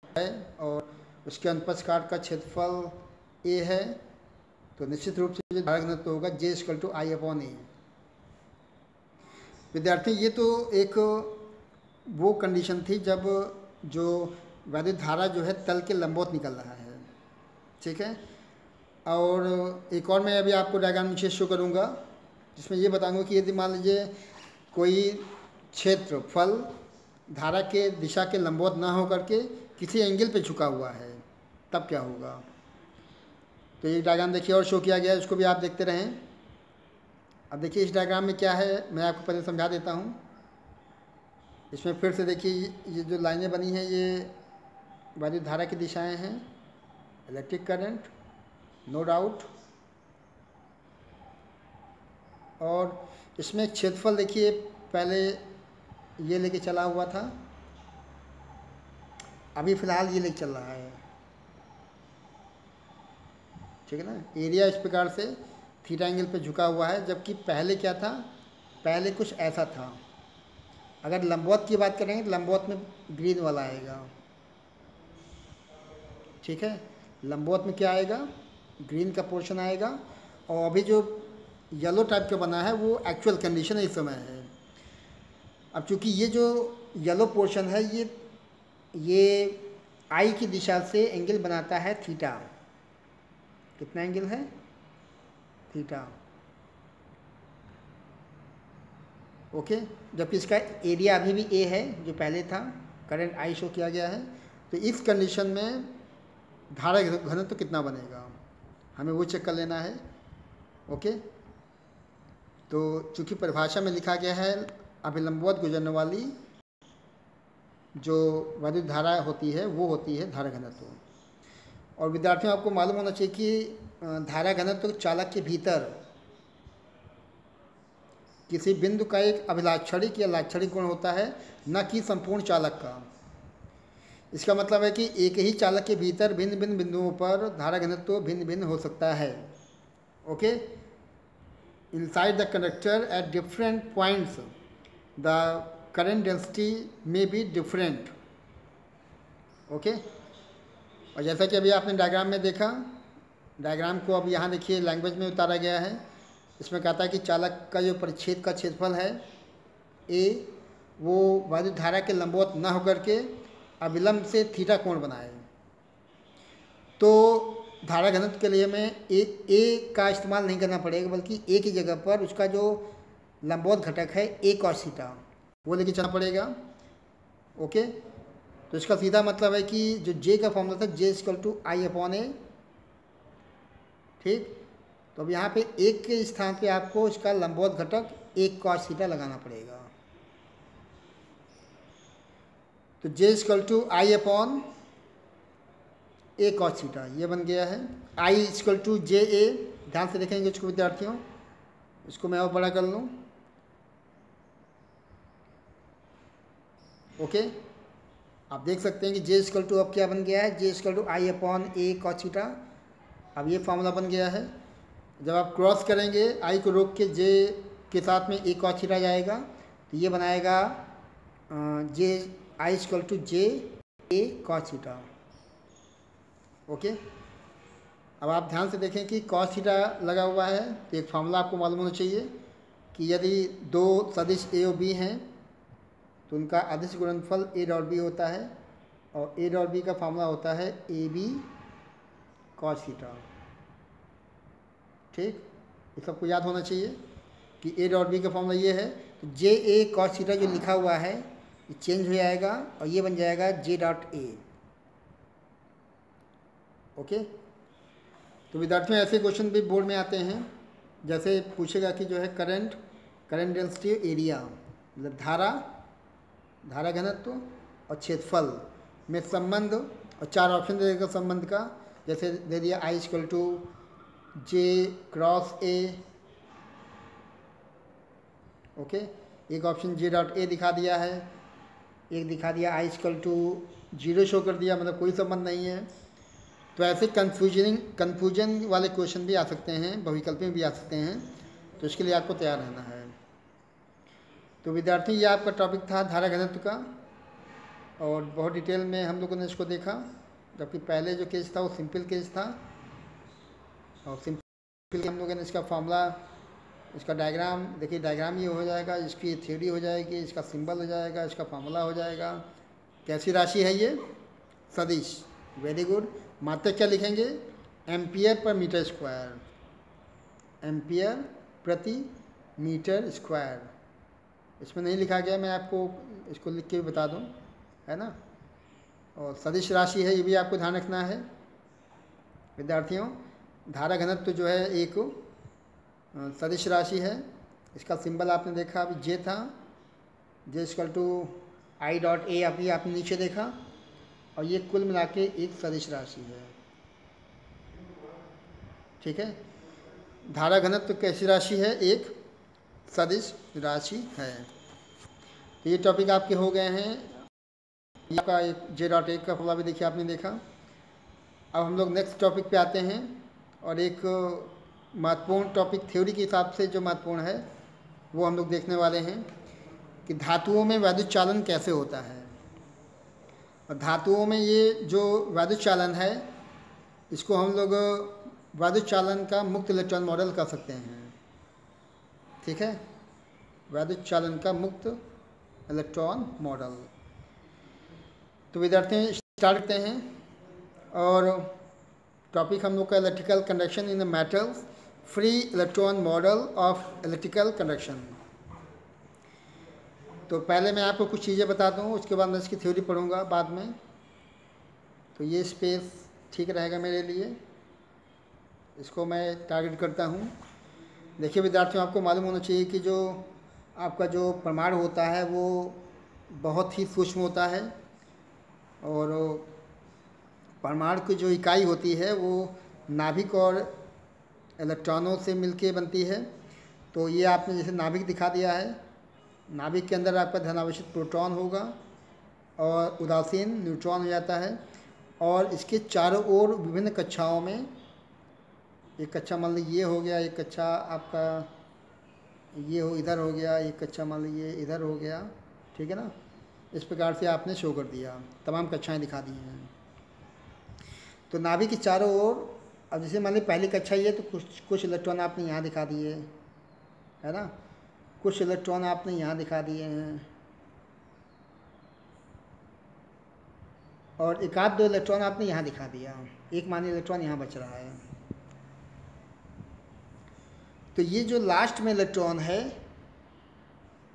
है और उसके अनुप्रस्थ काट का क्षेत्रफल ए है, तो निश्चित रूप से जो धारा घनत्व होगा जे इक्वल टू आई अपॉन ए। विद्यार्थी, ये तो एक वो कंडीशन थी जब जो वैद्युत धारा जो है तल के लंबवत निकल रहा है। ठीक है, और एक और मैं अभी आपको डायग्राम नीचे शो करूँगा जिसमें ये बताऊँगा कि यदि मान लीजिए कोई क्षेत्रफल धारा के दिशा के लंबवत ना हो करके किसी एंगल पे झुका हुआ है, तब क्या होगा। तो ये डायग्राम देखिए और शो किया गया है, उसको भी आप देखते रहें। अब देखिए इस डायग्राम में क्या है, मैं आपको पहले समझा देता हूँ। इसमें फिर से देखिए ये जो लाइनें बनी हैं ये वैद्युत धारा की दिशाएं हैं, इलेक्ट्रिक करंट, नो डाउट। और इसमें एक क्षेत्रफल देखिए पहले ये लेके चला हुआ था, अभी फ़िलहाल ये लेके चल रहा है, ठीक है ना। एरिया इस प्रकार से थीटा एंगल पे झुका हुआ है, जबकि पहले क्या था, पहले कुछ ऐसा था। अगर लंबवत की बात करेंगे तो लंबवत में ग्रीन वाला आएगा, ठीक है। लंबवत में क्या आएगा, ग्रीन का पोर्शन आएगा। और अभी जो येलो टाइप का बना है वो एक्चुअल कंडीशन इस समय है। अब चूंकि ये जो येलो पोर्शन है ये आई की दिशा से एंगल बनाता है थीटा। कितना एंगल है, थीटा, ओके। जबकि इसका एरिया अभी भी ए है जो पहले था, करंट आई शो किया गया है। तो इस कंडीशन में धारा घनत्व तो कितना बनेगा, हमें वो चेक कर लेना है, ओके। तो चूंकि परिभाषा में लिखा गया है अभिलंबवत गुजरने वाली जो वैद्युत धारा होती है वो होती है धारा घनत्व। और विद्यार्थियों आपको मालूम होना चाहिए कि धारा घनत्व चालक के भीतर किसी बिंदु का एक अभिलाक्षणिक या लाक्षणिक गुण होता है, न कि संपूर्ण चालक का। इसका मतलब है कि एक ही चालक के भीतर भिन्न भिन्न बिंदुओं पर धारा घनत्व भिन्न भिन्न हो सकता है, okay. Inside the conductor at different points the current density में बी डिफरेंट, ओके। और जैसा कि अभी आपने डायग्राम में देखा, डायग्राम को अब यहाँ देखिए लैंग्वेज में उतारा गया है। इसमें कहता है कि चालक का जो परिच्छेद का क्षेत्रफल है ए, वो वैद्युत धारा के लंबवत न होकर के अविलंब से थीटा कोण बनाए। तो धारा घनत्व के लिए हमें ए का इस्तेमाल नहीं करना पड़ेगा, बल्कि ए की जगह पर उसका जो लंबवत घटक है ए कॉस थीटा वो लेके चलना पड़ेगा, ओके। तो इसका सीधा मतलब है कि जो जे का फॉर्मूला था J equal to I upon ए, ठीक। तो अब यहाँ पे एक के स्थान पे आपको इसका लंबवत घटक एक कॉस थीटा लगाना पड़ेगा। तो J equal to I upon A cos theta ये बन गया है। आई इक्वल टू जे ए, ध्यान से देखेंगे इसको विद्यार्थियों, इसको मैं और बड़ा कर लूँ, ओके। आप देख सकते हैं कि जे इक्वल टू अब क्या बन गया है, J equal to I upon A cos theta. अब ये फार्मूला बन गया है। जब आप क्रॉस करेंगे आई को रोक के जे के साथ में ए कॉस थीटा जाएगा, तो ये बनाएगा J I equal to J A cos theta, okay. अब आप ध्यान से देखें कि कॉस थीटा लगा हुआ है, तो एक फार्मूला आपको मालूम होना चाहिए कि यदि दो सदिश ए और बी हैं तो उनका अदिश गुणनफल ए डॉट बी होता है, और ए डॉट बी का फार्मूला होता है ए बी कॉस थीटा, ठीक। ये सबको याद होना चाहिए कि ए डॉट बी का फॉर्मूला ये है। तो जे ए कॉस थीटा जो लिखा हुआ है ये चेंज हो जाएगा और ये बन जाएगा जे डॉट ए, ओके। तो विद्यार्थियों ऐसे क्वेश्चन भी बोर्ड में आते हैं, जैसे पूछेगा कि जो है करंट डेंसिटी एरिया, मतलब धारा घनत्व और क्षेत्रफल में संबंध, और चार ऑप्शन दे देगा संबंध का। जैसे दे दिया I equal to J cross A, okay. एक ऑप्शन जे डॉट ए दिखा दिया है, एक दिखा दिया I equal to zero show कर दिया, मतलब कोई संबंध नहीं है। तो ऐसे कन्फ्यूजन वाले क्वेश्चन भी आ सकते हैं, बहुविकल्पी भी आ सकते हैं, तो इसके लिए आपको तैयार रहना है। तो विद्यार्थी ये आपका टॉपिक था धारा घनत्व का, और बहुत डिटेल में हम लोगों ने इसको देखा। जबकि पहले जो केस था वो सिंपल केस था, और सिंपल हम लोगों ने इसका फॉर्मूला, इसका डायग्राम देखिए, डायग्राम ये हो जाएगा, इसकी थ्योरी हो जाएगी, इसका सिंबल हो जाएगा, इसका फार्मूला हो जाएगा। कैसी राशि है ये, सदिश, वेरी गुड। मात्रक क्या लिखेंगे, ampere per metre square, ampere प्रति मीटर स्क्वायर, इसमें नहीं लिखा गया, मैं आपको इसको लिख के भी बता दूं, है ना। और सदिश राशि है, ये भी आपको ध्यान रखना है विद्यार्थियों। धारा घनत्व जो है एक सदिश राशि है, इसका सिंबल आपने देखा अभी जे था, J equal to I dot A अभी आपने नीचे देखा, और ये कुल मिला के एक सदिश राशि है, ठीक है। धारा घनत्व कैसी राशि है? एक सदिश राशि है। तो ये टॉपिक आपके हो गए हैं। ये आपका एक जे डॉट एक का फॉर्मूला भी देखिए आपने देखा। अब हम लोग नेक्स्ट टॉपिक पे आते हैं, और एक महत्वपूर्ण टॉपिक थ्योरी के हिसाब से जो महत्वपूर्ण है वो हम लोग देखने वाले हैं कि धातुओं में वैद्युत चालन कैसे होता है। और धातुओं में ये जो वैद्युत चालन है, इसको हम लोग वैद्युत चालन का मुक्त इलेक्ट्रॉन मॉडल कर सकते हैं, ठीक है। वैद्युत चालन का मुक्त इलेक्ट्रॉन मॉडल। तो विद्यार्थी स्टार्ट करते हैं, और टॉपिक हम लोग का electrical conduction in the metals, free electron model of electrical conduction. तो पहले मैं आपको कुछ चीज़ें बता दूं, उसके बाद मैं इसकी थ्योरी पढ़ूंगा बाद में। तो ये स्पेस ठीक रहेगा मेरे लिए, इसको मैं टारगेट करता हूं। देखिए विद्यार्थियों, आपको मालूम होना चाहिए कि जो आपका जो परमाणु होता है वो बहुत ही सूक्ष्म होता है, और परमाणु की जो इकाई होती है वो नाभिक और इलेक्ट्रॉनों से मिलके बनती है। तो ये आपने जैसे नाभिक दिखा दिया है, नाभिक के अंदर आपका धनावेशित प्रोटॉन होगा और उदासीन न्यूट्रॉन हो जाता है, और इसके चारों ओर विभिन्न कक्षाओं में, एक कक्षा मान लीजिए ये हो गया, एक कक्षा आपका ये हो इधर हो गया, एक कक्षा मान लीजिए इधर हो गया, ठीक है ना। इस प्रकार से आपने शो कर दिया, तमाम कक्षाएं दिखा दी हैं। तो नाभिक के चारों ओर, अब जैसे मान लीजिए पहली कक्षा ये, तो कुछ इलेक्ट्रॉन आपने यहाँ दिखा दिए, है ना, कुछ इलेक्ट्रॉन आपने यहाँ दिखा दिए हैं, और एक आध दो इलेक्ट्रॉन आपने यहाँ दिखा दिया, एक मानी इलेक्ट्रॉन यहाँ बच रहा है। तो ये जो लास्ट में इलेक्ट्रॉन है,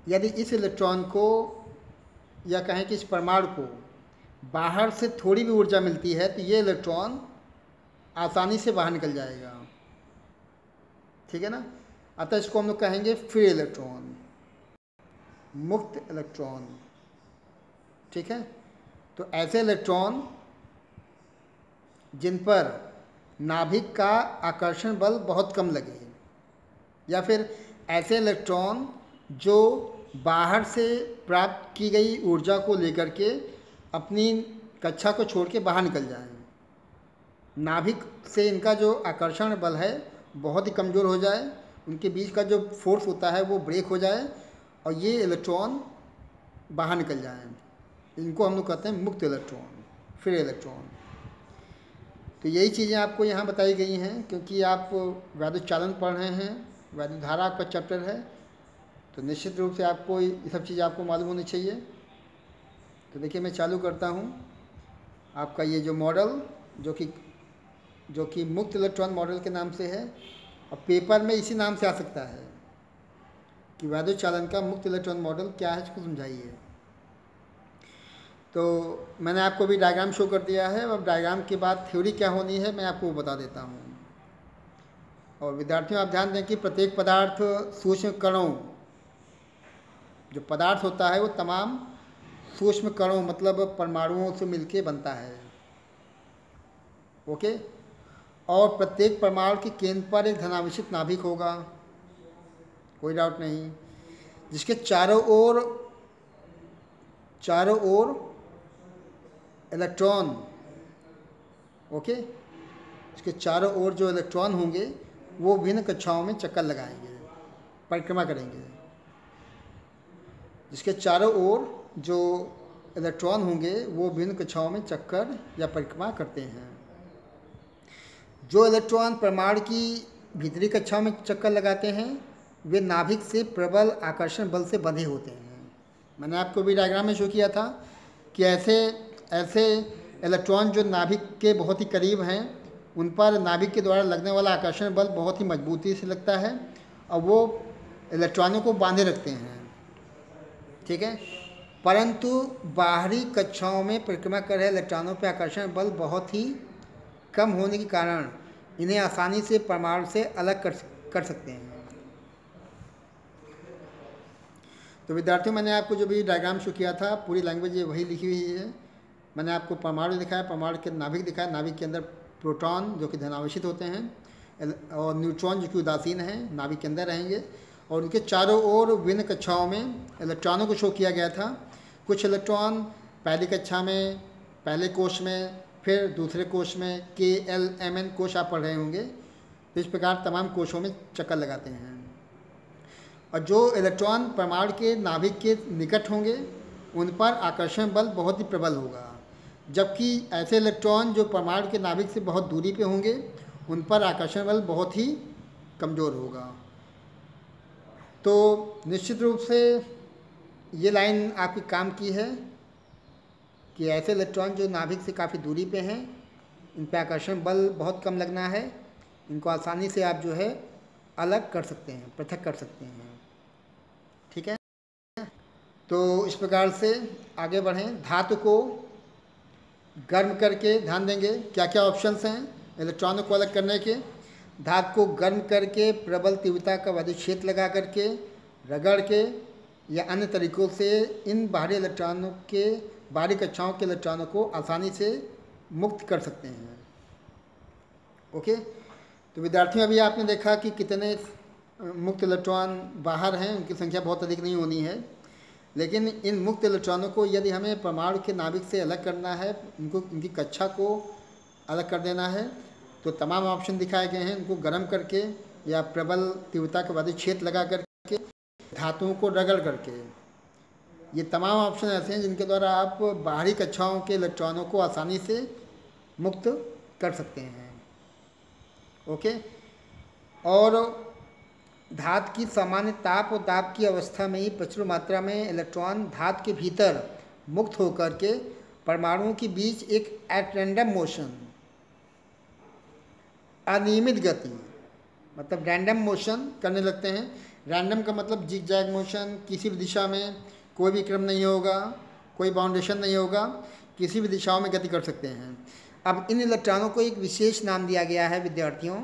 यदि इस इलेक्ट्रॉन को, या कहें कि इस परमाणु को बाहर से थोड़ी भी ऊर्जा मिलती है, तो ये इलेक्ट्रॉन आसानी से बाहर निकल जाएगा, ठीक है ना। अतः इसको हम लोग कहेंगे फ्री इलेक्ट्रॉन, मुक्त इलेक्ट्रॉन, ठीक है। तो ऐसे इलेक्ट्रॉन जिन पर नाभिक का आकर्षण बल बहुत कम लगे, या फिर ऐसे इलेक्ट्रॉन जो बाहर से प्राप्त की गई ऊर्जा को लेकर के अपनी कक्षा को छोड़ के बाहर निकल जाएं, नाभिक से इनका जो आकर्षण बल है बहुत ही कमज़ोर हो जाए, उनके बीच का जो फोर्स होता है वो ब्रेक हो जाए, और ये इलेक्ट्रॉन बाहर निकल जाएं, इनको हम लोग कहते हैं मुक्त इलेक्ट्रॉन, फ्री इलेक्ट्रॉन। तो यही चीज़ें आपको यहाँ बताई गई हैं, क्योंकि आप वैद्युत चालन पढ़ रहे हैं, वैद्युत धारा आपका चैप्टर है, तो निश्चित रूप से आपको ये सब चीज़ आपको मालूम होनी चाहिए। तो देखिए मैं चालू करता हूँ आपका ये जो मॉडल, जो कि मुक्त इलेक्ट्रॉन मॉडल के नाम से है, और पेपर में इसी नाम से आ सकता है कि वैद्युत चालन का मुक्त इलेक्ट्रॉन मॉडल क्या है, इसको समझाइए। तो मैंने आपको भी डायग्राम शो कर दिया है, अब डायग्राम के बाद थ्योरी क्या होनी है मैं आपको बता देता हूँ। और विद्यार्थियों आप ध्यान दें कि प्रत्येक पदार्थ सूक्ष्म कणों, जो पदार्थ होता है वो तमाम सूक्ष्म कणों मतलब परमाणुओं से मिलके बनता है, ओके। और प्रत्येक परमाणु के केंद्र पर एक धनावेशित नाभिक होगा, कोई डाउट नहीं, जिसके चारों ओर इलेक्ट्रॉन, ओके, इसके चारों ओर जो इलेक्ट्रॉन होंगे वो विभिन्न कक्षाओं में चक्कर लगाएंगे, परिक्रमा करेंगे। जिसके चारों ओर जो इलेक्ट्रॉन होंगे वो विभिन्न कक्षाओं में चक्कर या परिक्रमा करते हैं। जो इलेक्ट्रॉन परमाणु की भीतरी कक्षाओं में चक्कर लगाते हैं वे नाभिक से प्रबल आकर्षण बल से बंधे होते हैं। मैंने आपको भी डायग्राम में शो किया था कि ऐसे इलेक्ट्रॉन जो नाभिक के बहुत ही करीब हैं उन पर नाभिक के द्वारा लगने वाला आकर्षण बल बहुत ही मजबूती से लगता है और वो इलेक्ट्रॉनों को बांधे रखते हैं। ठीक है। परंतु बाहरी कक्षाओं में परिक्रमा कर रहे इलेक्ट्रॉनों पर आकर्षण बल बहुत ही कम होने के कारण इन्हें आसानी से परमाणु से अलग कर सकते हैं। तो विद्यार्थियों, मैंने आपको जो भी डायग्राम शो किया था, पूरी लैंग्वेज ये वही लिखी हुई है। मैंने आपको परमाणु दिखाया, परमाणु के नाभिक दिखाया, नाभिक के अंदर प्रोटॉन जो कि धनावेशित होते हैं और न्यूट्रॉन जो कि उदासीन हैं, नाभिक के अंदर रहेंगे, और उनके चारों ओर विभिन्न कक्षाओं में इलेक्ट्रॉनों को शो किया गया था। कुछ इलेक्ट्रॉन पहली कक्षा में, पहले कोश में, फिर दूसरे कोश में, KLMN कोश आप पढ़ रहे होंगे। तो इस प्रकार तमाम कोशों में चक्कर लगाते हैं। और जो इलेक्ट्रॉन परमाणु के नाभिक के निकट होंगे उन पर आकर्षण बल बहुत ही प्रबल होगा, जबकि ऐसे इलेक्ट्रॉन जो परमाणु के नाभिक से बहुत दूरी पे होंगे उन पर आकर्षण बल बहुत ही कमज़ोर होगा। तो निश्चित रूप से ये लाइन आपकी काम की है कि ऐसे इलेक्ट्रॉन जो नाभिक से काफ़ी दूरी पे हैं, इन पर आकर्षण बल बहुत कम लगना है। इनको आसानी से आप जो है अलग कर सकते हैं, पृथक कर सकते हैं। ठीक है। तो इस प्रकार से आगे बढ़ें। धातु को गर्म करके, ध्यान देंगे क्या क्या ऑप्शंस हैं इलेक्ट्रॉनों को अलग करने के। धातु को गर्म करके, प्रबल तीव्रता का विद्युत क्षेत्र लगा करके, रगड़ के या अन्य तरीक़ों से इन बाहरी इलेक्ट्रॉनों के, बाहरी कक्षाओं के इलेक्ट्रॉनों को आसानी से मुक्त कर सकते हैं। ओके। तो विद्यार्थियों, अभी आपने देखा कि कितने मुक्त इलेक्ट्रॉन बाहर हैं, उनकी संख्या बहुत अधिक नहीं होनी है। लेकिन इन मुक्त इलेक्ट्रॉनों को यदि हमें परमाणु के नाभिक से अलग करना है, इनकी कक्षा को अलग कर देना है, तो तमाम ऑप्शन दिखाए गए हैं। इनको गर्म करके या प्रबल तीव्रता के विद्युत क्षेत्र लगा करके, धातुओं को रगड़ करके, ये तमाम ऑप्शन ऐसे हैं जिनके द्वारा आप बाहरी कक्षाओं के इलेक्ट्रॉनों को आसानी से मुक्त कर सकते हैं। ओके। और धातु की सामान्य ताप और दाब की अवस्था में ही प्रचुर मात्रा में इलेक्ट्रॉन धातु के भीतर मुक्त होकर के परमाणुओं के बीच एक एट रैंडम मोशन, अनियमित गति, मतलब रैंडम मोशन करने लगते हैं। रैंडम का मतलब जिग जैग मोशन, किसी भी दिशा में कोई भी क्रम नहीं होगा, कोई बाउंडेशन नहीं होगा, किसी भी दिशाओं में गति कर सकते हैं। अब इन इलेक्ट्रॉनों को एक विशेष नाम दिया गया है विद्यार्थियों।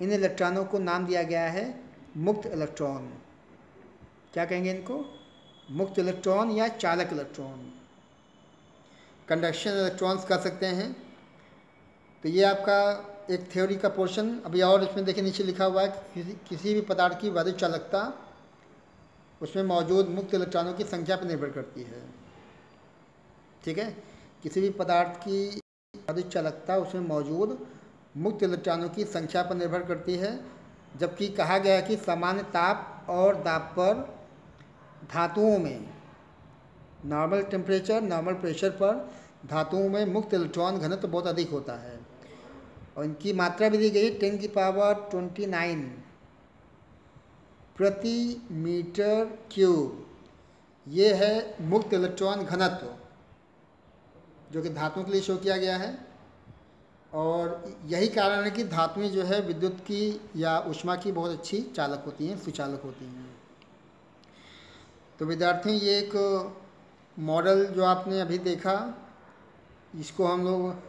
इन इलेक्ट्रॉनों को नाम दिया गया है मुक्त इलेक्ट्रॉन। क्या कहेंगे इनको? मुक्त इलेक्ट्रॉन या चालक इलेक्ट्रॉन, कंडक्शन इलेक्ट्रॉन्स कह सकते हैं। तो ये आपका एक थ्योरी का पोर्शन। अभी और इसमें देखिए नीचे लिखा हुआ है कि किसी भी पदार्थ की विद्युत चालकता उसमें मौजूद मुक्त इलेक्ट्रॉनों की संख्या पर निर्भर करती है। ठीक है। किसी भी पदार्थ की विद्युत चालकता उसमें मौजूद मुक्त इलेक्ट्रॉनों की संख्या पर निर्भर करती है, जबकि कहा गया है कि सामान्य ताप और दाब पर धातुओं में, नॉर्मल टेम्परेचर, नॉर्मल प्रेशर पर धातुओं में मुक्त इलेक्ट्रॉन घनत्व बहुत अधिक होता है। और इनकी मात्रा भी दी गई 10⁻29 प्रति मीटर क्यूब। ये है मुक्त इलेक्ट्रॉन घनत्व, जो कि धातुओं के लिए शो किया गया है। और यही कारण है कि धातुएं जो है विद्युत की या ऊष्मा की बहुत अच्छी चालक होती हैं, सुचालक होती हैं। तो विद्यार्थियों, ये एक मॉडल जो आपने अभी देखा, इसको हम लोग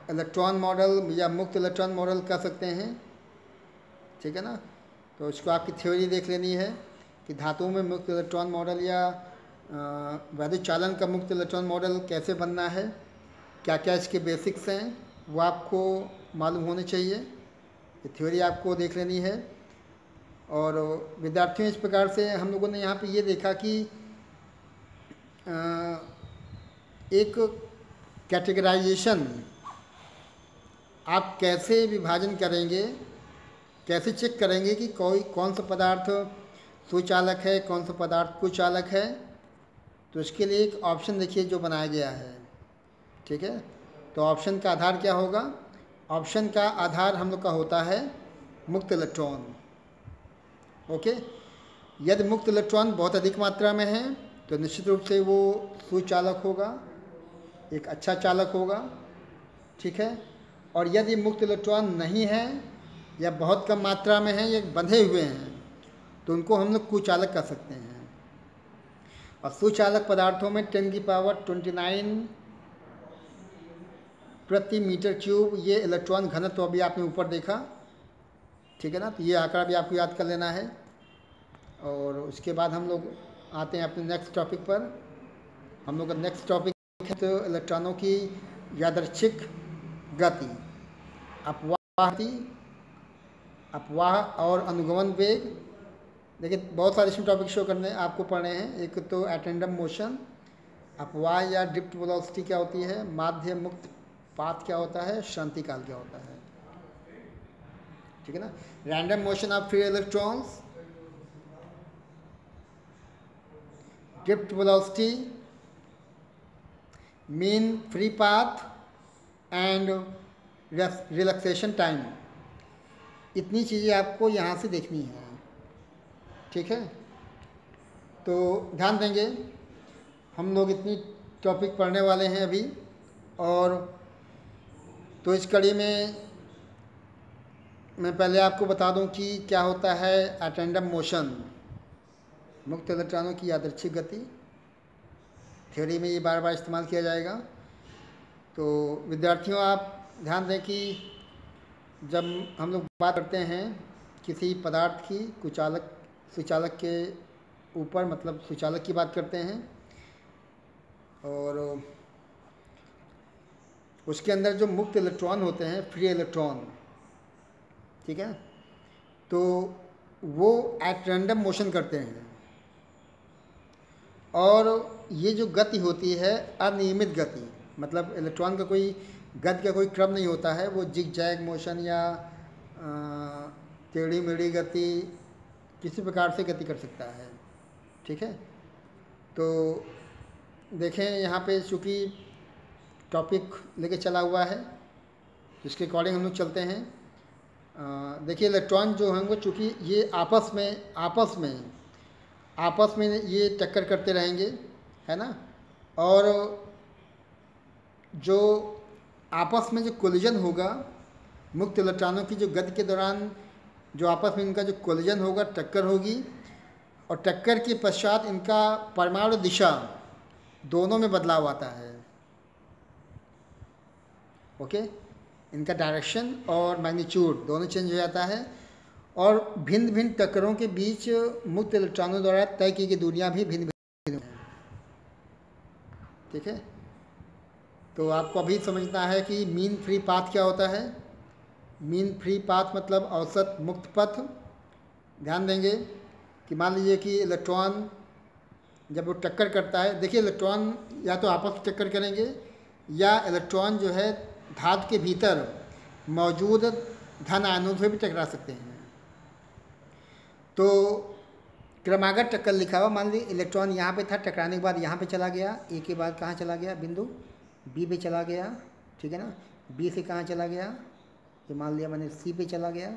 इलेक्ट्रॉन मॉडल या मुक्त इलेक्ट्रॉन मॉडल कह सकते हैं। ठीक है ना। तो इसको आपकी थ्योरी देख लेनी है कि धातुओं में मुक्त इलेक्ट्रॉन मॉडल या वैद्युत चालन का मुक्त इलेक्ट्रॉन मॉडल कैसे बनना है, क्या क्या इसके बेसिक्स हैं, वो आपको मालूम होने चाहिए। ये थ्योरी आपको देख लेनी है। और विद्यार्थियों, इस प्रकार से हम लोगों ने यहाँ पे ये देखा कि एक कैटेगराइजेशन आप कैसे विभाजन करेंगे, कैसे चेक करेंगे कि कौन सा पदार्थ सुचालक है, कौन सा पदार्थ कुचालक है। तो इसके लिए एक ऑप्शन देखिए जो बनाया गया है। ठीक है। तो ऑप्शन का आधार क्या होगा? ऑप्शन का आधार हम लोग का होता है मुक्त इलेक्ट्रॉन। ओके। यदि मुक्त इलेक्ट्रॉन बहुत अधिक मात्रा में है तो निश्चित रूप से वो सुचालक होगा, एक अच्छा चालक होगा। ठीक है। और यदि मुक्त इलेक्ट्रॉन नहीं है या बहुत कम मात्रा में है या बंधे हुए हैं तो उनको हम लोग कुचालक कह सकते हैं। और सुचालक पदार्थों में 10⁻29 प्रति मीटर क्यूब ये इलेक्ट्रॉन घनत्व अभी आपने ऊपर देखा, ठीक है ना। तो ये आंकड़ा भी आपको याद कर लेना है। और उसके बाद हम लोग आते हैं अपने नेक्स्ट टॉपिक पर। हम लोग का नेक्स्ट टॉपिक है तो इलेक्ट्रॉनों की यादृच्छिक गति, अपवाह और अनुगमन वेग। देखिए बहुत सारे इसमें टॉपिक शो करने आपको पढ़ने हैं। एक तो एटेंडम मोशन, अपवाह या ड्रिफ्ट वेलोसिटी क्या होती है, माध्य मुक्त पाथ क्या होता है, शांतिकाल क्या होता है, ठीक है ना। Random motion of free electrons, drift velocity, mean free path and relaxation time, इतनी चीज़ें आपको यहाँ से देखनी है, ठीक है। तो ध्यान देंगे, हम लोग इतनी टॉपिक पढ़ने वाले हैं अभी। और तो इस कड़ी में मैं पहले आपको बता दूं कि क्या होता है एटेंडम मोशन, मुक्त इलेक्ट्रॉनों की यादृच्छिक गति। थ्योरी में ये बार बार इस्तेमाल किया जाएगा। तो विद्यार्थियों आप ध्यान दें कि जब हम लोग बात करते हैं किसी पदार्थ की सुचालक के ऊपर, मतलब सुचालक की बात करते हैं, और उसके अंदर जो मुक्त इलेक्ट्रॉन होते हैं, फ्री इलेक्ट्रॉन, ठीक है, तो वो एट रैंडम मोशन करते हैं। और ये जो गति होती है अनियमित गति, मतलब इलेक्ट्रॉन का कोई गति का कोई क्रम नहीं होता है, वो जिग जैग मोशन या टेढ़ी मेढ़ी गति किसी प्रकार से गति कर सकता है, ठीक है। तो देखें यहाँ पे चूँकि टॉपिक लेके चला हुआ है, जिसके अकॉर्डिंग हम लोग चलते हैं। देखिए इलेक्ट्रॉन जो होंगे, चूँकि ये आपस में ये टक्कर करते रहेंगे, है ना। और जो आपस में जो कोलिजन होगा, मुक्त इलेक्ट्रॉनों की जो गति के दौरान जो आपस में इनका जो कोलिजन होगा, टक्कर होगी, और टक्कर के पश्चात इनका परमाणु दिशा दोनों में बदलाव आता है, ओके। इनका डायरेक्शन और मैग्नीट्यूड दोनों चेंज हो जाता है। और भिन्न भिन्न टक्करों के बीच मुक्त इलेक्ट्रॉनों द्वारा तय की गई दूरियां भी भिन्न भिन्न हैं, ठीक है। तो आपको अभी समझना है कि मीन फ्री पाथ क्या होता है। मीन फ्री पाथ मतलब औसत मुक्त पथ। ध्यान देंगे कि मान लीजिए कि इलेक्ट्रॉन जब वो टक्कर करता है, देखिए इलेक्ट्रॉन या तो आपस में टक्कर करेंगे, या इलेक्ट्रॉन जो है धातु के भीतर मौजूद धन आयनों से भी टकरा सकते हैं। तो क्रमागत टक्कर लिखा हुआ, मान लीजिए इलेक्ट्रॉन यहाँ पे था, टकराने के बाद यहाँ पे चला गया, ए के बाद कहाँ चला गया, बिंदु बी पे चला गया, ठीक है ना। बी से कहाँ चला गया, ये मान लिया मैंने सी पे चला गया,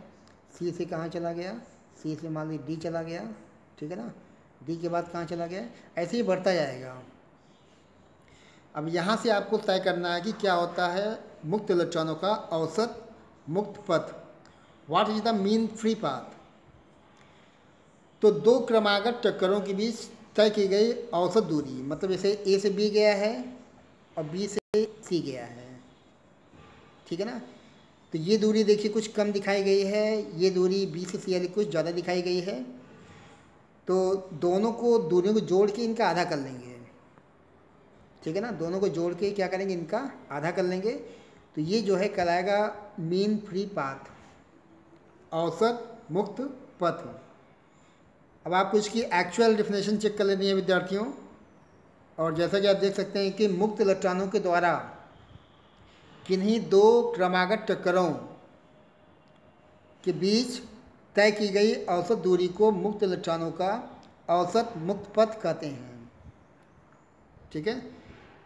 सी से कहाँ चला गया, सी से मान लीजिए डी चला गया, ठीक है ना। डी के बाद कहाँ चला गया, ऐसे ही बढ़ता जाएगा। अब यहाँ से आपको तय करना है कि क्या होता है मुक्त इलेक्ट्रॉनों का औसत मुक्त पथ, what is the mean free path. तो दो क्रमागत टक्करों के बीच तय की गई औसत दूरी, मतलब जैसे ए से बी गया है और बी से सी गया है, ठीक है ना। तो ये दूरी देखिए कुछ कम दिखाई गई है, ये दूरी बी से सी वाली कुछ ज़्यादा दिखाई गई है। तो दोनों को दूरियों को जोड़ के इनका आधा कर लेंगे, ठीक है ना। दोनों को जोड़ के क्या करेंगे, इनका आधा कर लेंगे। तो ये जो है कहलाएगा मीन फ्री पाथ, औसत मुक्त पथ। अब आपको इसकी एक्चुअल डेफिनेशन चेक कर लेनी है विद्यार्थियों। और जैसा कि आप देख सकते हैं कि मुक्त इलेक्ट्रॉनों के द्वारा किन्हीं दो क्रमागत टक्करों के बीच तय की गई औसत दूरी को मुक्त इलेक्ट्रॉनों का औसत मुक्त पथ कहते हैं, ठीक है।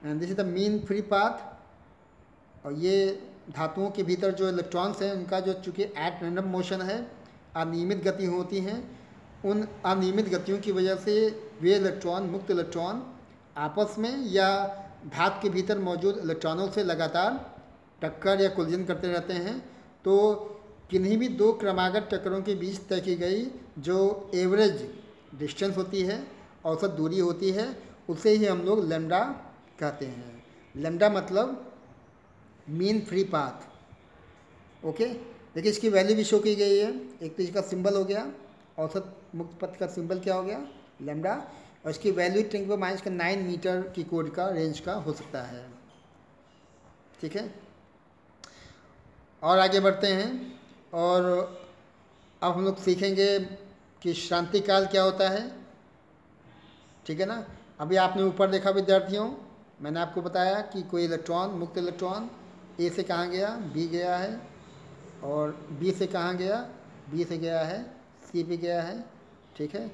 And this is the mean free path. और ये धातुओं के भीतर जो इलेक्ट्रॉन्स हैं उनका जो चूँकि एट रैंडम मोशन है, अनियमित गति होती हैं, उन अनियमित गतियों की वजह से वे इलेक्ट्रॉन, मुक्त इलेक्ट्रॉन आपस में या धातु के भीतर मौजूद इलेक्ट्रॉनों से लगातार टक्कर या कोलिजन करते रहते हैं। तो किन्हीं भी दो क्रमागत टक्करों के बीच तय की गई जो एवरेज डिस्टेंस होती है, औसत दूरी होती है, उसे ही हम लोग लैम्डा कहते हैं। लैम्डा मतलब मीन फ्री पाथ। ओके, देखिए इसकी वैल्यू भी शो की गई है। एक तो इसका सिंबल हो गया, औसत मुक्त पथ का सिंबल क्या हो गया, लैम्डा, और इसकी वैल्यू 10⁻⁹ मीटर की कोड का रेंज का हो सकता है। ठीक है, और आगे बढ़ते हैं और अब हम लोग सीखेंगे कि शांति काल क्या होता है। ठीक है ना, अभी आपने ऊपर देखा विद्यार्थियों, मैंने आपको बताया कि कोई इलेक्ट्रॉन, मुक्त इलेक्ट्रॉन ए से कहाँ गया, बी गया है, और बी से कहाँ गया, बी से गया है सी पे गया है। ठीक है,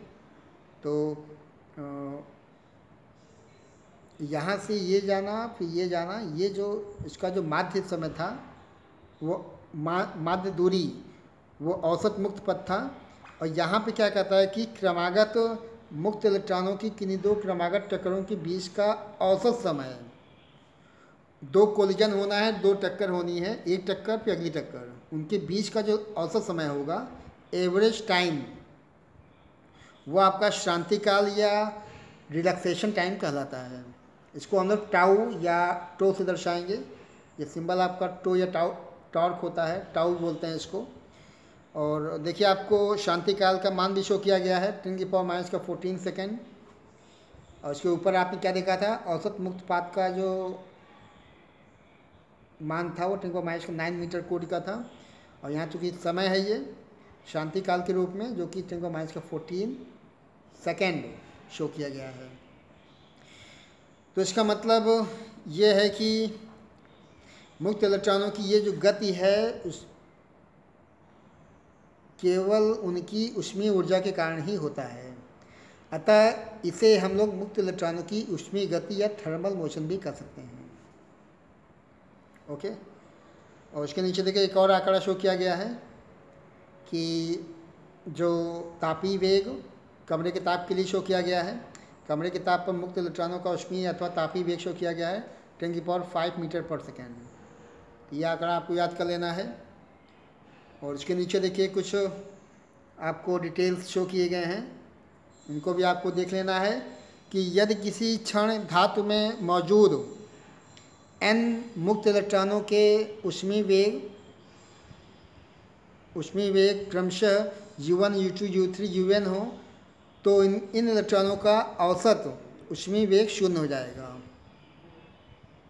तो यहाँ से ये जाना फिर ये जाना, ये जो इसका जो माध्य समय था वो माध्य दूरी वो औसत मुक्त पथ था। और यहाँ पे क्या कहता है कि क्रमागत मुक्त इलेक्ट्रॉनों की किन्हीं दो क्रमागत टक्करों के बीच का औसत समय, दो कोलिजन होना है, दो टक्कर होनी है, एक टक्कर फिर अगली टक्कर, उनके बीच का जो औसत समय होगा, एवरेज टाइम, वो आपका शांति काल या रिलैक्सेशन टाइम कहलाता है। इसको हम लोग टाउ या टो से दर्शाएंगे। ये सिंबल आपका टो या टॉर्क होता है, टाउ बोलते हैं इसको। और देखिए आपको शांति काल का मान भी शो किया गया है 10⁻⁴ सेकेंड। और उसके ऊपर आपने क्या देखा था, औसत मुक्त पाथ का जो मान था वो 10⁻⁹ मीटर कोड का था। और यहाँ चूँकि समय है ये शांति काल के रूप में, जो कि 10⁻⁴ सेकेंड शो किया गया है। तो इसका मतलब ये है कि मुक्त इलेक्ट्रॉनों की ये जो गति है उस केवल उनकी ऊष्मीय ऊर्जा के कारण ही होता है। अतः इसे हम लोग मुक्त इलेक्ट्रॉनों की ऊष्मीय गति या थर्मल मोशन भी कर सकते हैं। ओके, और उसके नीचे देखिए एक और आंकड़ा शो किया गया है कि जो तापीय वेग कमरे के ताप के लिए शो किया गया है। कमरे के ताप पर मुक्त इलेक्ट्रॉनों का ऊष्मीय अथवा तापीय वेग शो किया गया है 10⁵ मीटर पर सेकेंड। यह आंकड़ा आपको याद कर लेना है। और इसके नीचे देखिए कुछ आपको डिटेल्स शो किए गए हैं, इनको भी आपको देख लेना है कि यदि किसी क्षण धातु में मौजूद n मुक्त इलेक्ट्रॉनों के ऊष्मीय वेग क्रमशः u1, u2, u3, un हो, तो इन इलेक्ट्रॉनों का औसत ऊष्मीय वेग 0 हो जाएगा।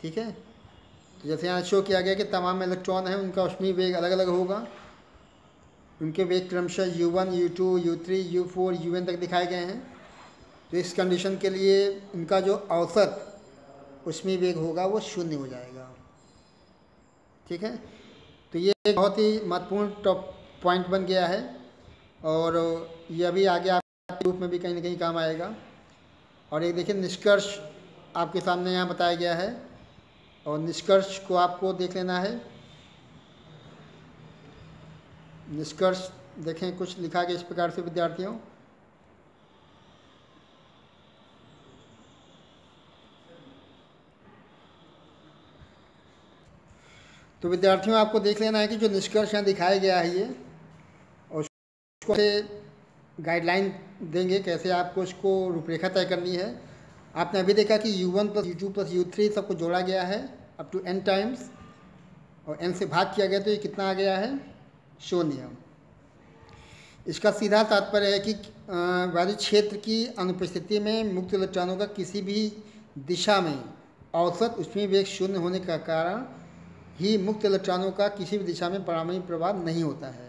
ठीक है, तो जैसे यहाँ शो किया गया कि तमाम इलेक्ट्रॉन हैं उनका ऊष्मीय वेग अलग अलग होगा, उनके वेग क्रमशः u1, u2, u3, u4, un तक दिखाए गए हैं। तो इस कंडीशन के लिए इनका जो औसत ऊष्मीय वेग होगा वो 0 हो जाएगा। ठीक है, तो ये एक बहुत ही महत्वपूर्ण पॉइंट बन गया है और ये अभी आगे आपके रूप में भी कहीं ना कहीं काम आएगा। और एक देखिए निष्कर्ष आपके सामने यहाँ बताया गया है और निष्कर्ष को आपको देख लेना है। निष्कर्ष देखें, कुछ लिखा गया इस प्रकार से विद्यार्थियों, तो विद्यार्थियों आपको देख लेना है कि जो निष्कर्ष यहाँ दिखाया गया है ये, और उसको गाइडलाइन देंगे कैसे आपको इसको रूपरेखा तय करनी है। आपने अभी देखा कि u1 + u2 + u3 सबको जोड़ा गया है अप टू n टाइम्स, और n से भाग किया गया तो ये कितना आ गया है, 0। इसका सीधा तात्पर्य है कि वायु क्षेत्र की अनुपस्थिति में मुक्त इलेक्ट्रॉनों का किसी भी दिशा में औसत ऊष्मीय वेग 0 होने का कारण ही मुक्त इलेक्ट्रॉनों का किसी भी दिशा में परमाणु प्रवाह नहीं होता है।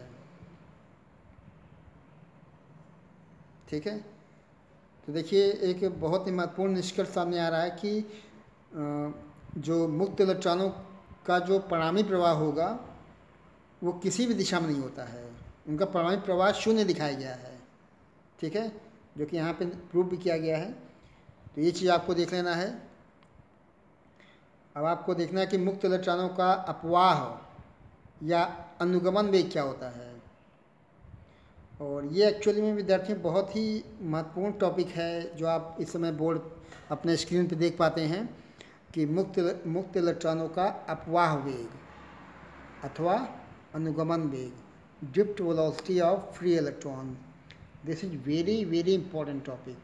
ठीक है, तो देखिए एक बहुत ही महत्वपूर्ण निष्कर्ष सामने आ रहा है कि जो मुक्त इलेक्ट्रॉनों का जो परमाणु प्रवाह होगा वो किसी भी दिशा में नहीं होता है, उनका परमाणु प्रवाह 0 दिखाया गया है। ठीक है, जो कि यहाँ पे प्रूव भी किया गया है। तो ये चीज़ आपको देख लेना है। अब आपको देखना है कि मुक्त इलेक्ट्रॉनों का अपवाह या अनुगमन वेग क्या होता है। और ये एक्चुअली में विद्यार्थियों बहुत ही महत्वपूर्ण टॉपिक है जो आप इस समय बोर्ड अपने स्क्रीन पे देख पाते हैं कि मुक्त इलेक्ट्रॉनों का अपवाह वेग अथवा अनुगमन वेग, drift velocity of free electron. This is very very important topic.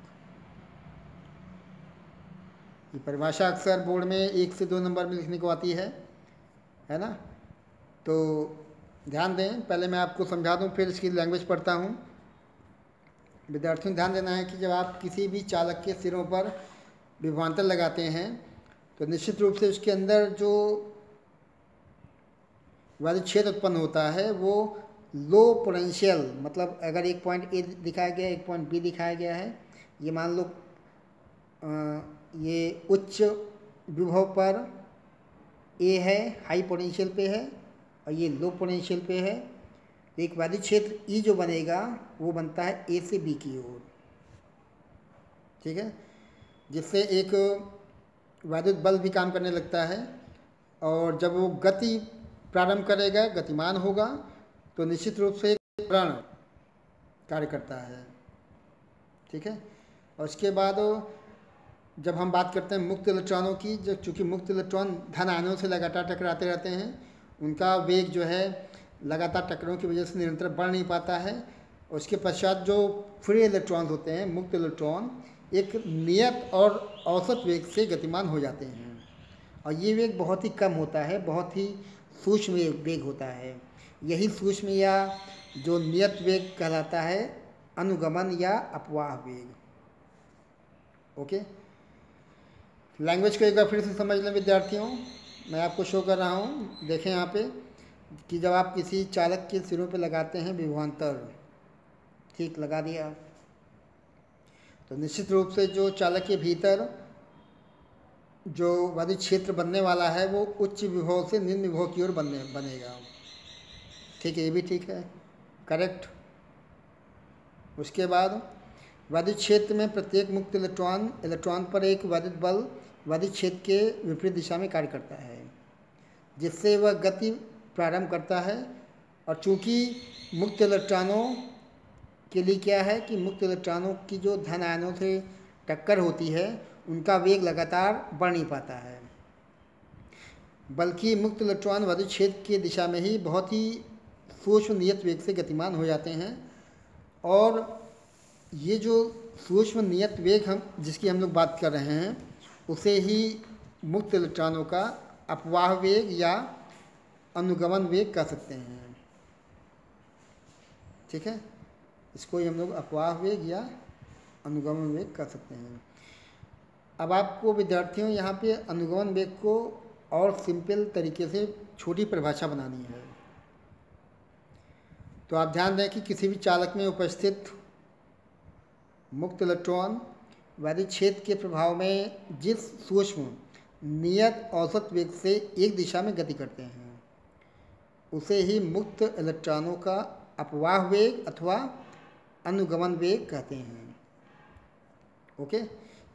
ये परिभाषा अक्सर बोर्ड में 1 से 2 नंबर में लिखने को आती है ना। तो ध्यान दें, पहले मैं आपको समझा दूं, फिर इसकी लैंग्वेज पढ़ता हूं। विद्यार्थियों को ध्यान देना है कि जब आप किसी भी चालक के सिरों पर विभवांतर लगाते हैं तो निश्चित रूप से उसके अंदर जो वैद्युत क्षेत्र उत्पन्न होता है वो लो पोटेंशियल, मतलब अगर एक पॉइंट ए दिखाया गया है, एक पॉइंट बी दिखाया गया है, ये मान लो ये उच्च विभव पर ए है, हाई पोटेंशियल पे है, और ये लो पोटेंशियल पे है। एक वैद्युत क्षेत्र ई जो बनेगा वो बनता है ए से बी की ओर, ठीक है, जिससे एक वैद्युत बल भी काम करने लगता है। और जब वो गति प्रारंभ करेगा, गतिमान होगा, तो निश्चित रूप से एक त्वरण कार्य करता है, ठीक है। और उसके बाद जब हम बात करते हैं मुक्त इलेक्ट्रॉनों की, जो चूँकि मुक्त इलेक्ट्रॉन धन आयनों से लगातार टकराते रहते हैं, उनका वेग जो है लगातार टकराव की वजह से निरंतर बढ़ नहीं पाता है। उसके पश्चात जो फ्री इलेक्ट्रॉन्स होते हैं, मुक्त इलेक्ट्रॉन, एक नियत और औसत वेग से गतिमान हो जाते हैं, और ये वेग बहुत ही कम होता है, बहुत ही सूक्ष्म वेग होता है। यही सूक्ष्म या जो नियत वेग कहलाता है अनुगमन या अपवाह वेग। ओके, लैंग्वेज को एक बार फिर से समझ लें विद्यार्थियों। मैं आपको शो कर रहा हूँ, देखें यहाँ पे कि जब आप किसी चालक के सिरों पे लगाते हैं विभवांतर, ठीक लगा दिया, तो निश्चित रूप से जो चालक के भीतर जो वैद्युत क्षेत्र बनने वाला है वो उच्च विभव से निम्न विभव की ओर बनेगा, ठीक है, ये भी ठीक है, करेक्ट। उसके बाद वैद्युत क्षेत्र में प्रत्येक मुक्त इलेक्ट्रॉन पर एक वैद्युत बल वैद्युत क्षेत्र के विपरीत दिशा में कार्य करता है, जिससे वह गति प्रारंभ करता है। और चूंकि मुक्त इलेक्ट्रॉनों के लिए क्या है कि मुक्त इलेक्ट्रॉनों की जो धन आयनों से टक्कर होती है, उनका वेग लगातार बढ़ नहीं पाता है, बल्कि मुक्त इलेक्ट्रॉन वैद्युत क्षेत्र की दिशा में ही बहुत ही सूक्ष्म नियत वेग से गतिमान हो जाते हैं। और ये जो सूक्ष्म नियत वेग जिसकी हम लोग बात कर रहे हैं, उसे ही मुक्त इलेक्ट्रॉनों का अपवाह वेग या अनुगमन वेग कह सकते हैं, ठीक है, इसको ही हम लोग अपवाह वेग या अनुगमन वेग कह सकते हैं। अब आपको विद्यार्थियों यहाँ पे अनुगमन वेग को और सिंपल तरीके से छोटी परिभाषा बनानी है। तो आप ध्यान दें कि किसी भी चालक में उपस्थित मुक्त इलेक्ट्रॉन वैद्युत क्षेत्र के प्रभाव में जिस सूक्ष्म नियत औसत वेग से एक दिशा में गति करते हैं, उसे ही मुक्त इलेक्ट्रॉनों का अपवाह वेग अथवा अनुगमन वेग कहते हैं। ओके,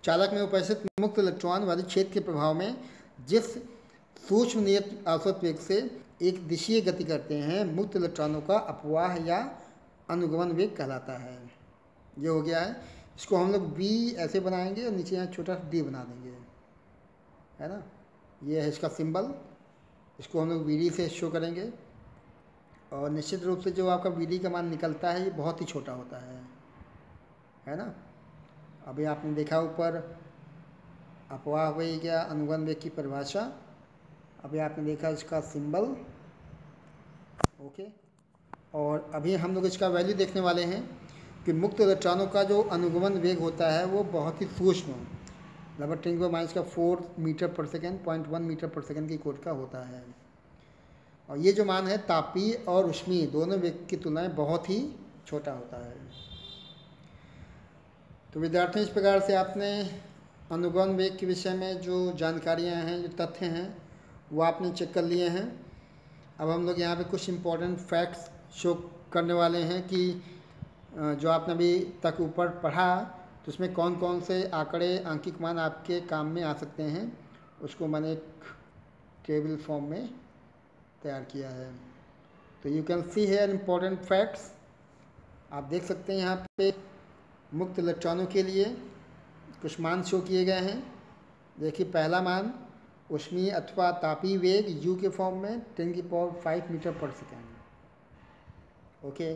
चालक में उपस्थित मुक्त इलेक्ट्रॉन वैद्युत क्षेत्र के प्रभाव में जिस सूक्ष्म नियत औसत वेग से एक दिशीय गति करते हैं, मुक्त इलेक्ट्रॉनों का अपवाह या अनुगमन वेग कहलाता है। ये हो गया है। इसको हम लोग V ऐसे बनाएंगे और नीचे यहाँ छोटा सा D बना देंगे, है ना, ये है इसका सिंबल। इसको हम लोग VD से शो करेंगे, और निश्चित रूप से जो आपका VD का मान निकलता है ये बहुत ही छोटा होता है ना। अभी आपने देखा ऊपर अपवाह वेग या अनुगमन वेग की परिभाषा, अभी आपने देखा इसका सिंबल। ओके, और अभी हम लोग इसका वैल्यू देखने वाले हैं कि मुक्त इलेक्ट्रॉनों का जो अनुगमन वेग होता है वो बहुत ही सूक्ष्म, लगभग 10⁻⁴ मीटर पर सेकेंड, 0.1 मीटर पर सेकेंड की कोट का होता है। और ये जो मान है तापीय और ऊष्मीय दोनों वेग की तुलना में बहुत ही छोटा होता है। तो विद्यार्थियों, इस प्रकार से आपने अनुगमन वेग के विषय में जो जानकारियाँ हैं, जो तथ्य हैं, वो आपने चेक कर लिए हैं। अब हम लोग यहाँ पे कुछ इम्पोर्टेंट फैक्ट्स शो करने वाले हैं कि जो आपने अभी तक ऊपर पढ़ा तो उसमें कौन कौन से आंकड़े, आंकिक मान आपके काम में आ सकते हैं, उसको मैंने एक टेबल फॉर्म में तैयार किया है। तो you can see here important facts, आप देख सकते हैं यहाँ पे मुक्त इलेक्ट्रॉनों के लिए कुछ मान शो किए गए हैं। देखिए, पहला मान ऊष्मीय अथवा तापीय वेग U के फॉर्म में 10⁵ मीटर पर सेकेंड। ओके,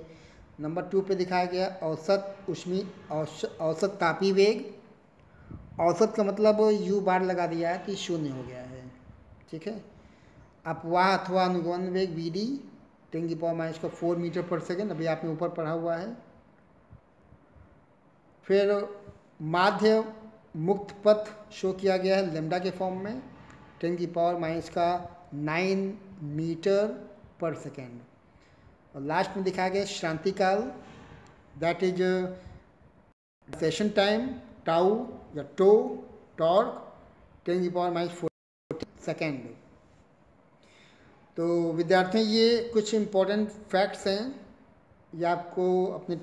नंबर 2 पे दिखाया गया औसत ऊष्मीय औसत तापीय वेग, औसत का मतलब यू बार लगा दिया है तो शून्य हो गया है, ठीक है। अपवाह अथवा अनुगमन वेग वी डी 10⁻⁴ मीटर पर सेकेंड, अभी आपने ऊपर पढ़ा हुआ है। फिर माध्य मुक्त पथ शो किया गया है लेमडा के फॉर्म में 10⁻⁹ मीटर पर सेकेंड। और लास्ट में दिखाया गया श्रांति काल, that is session time tau या टो टॉर्क 10⁻⁴ सेकेंड। तो विद्यार्थियों ये कुछ इम्पोर्टेंट फैक्ट्स हैं, ये आपको अपने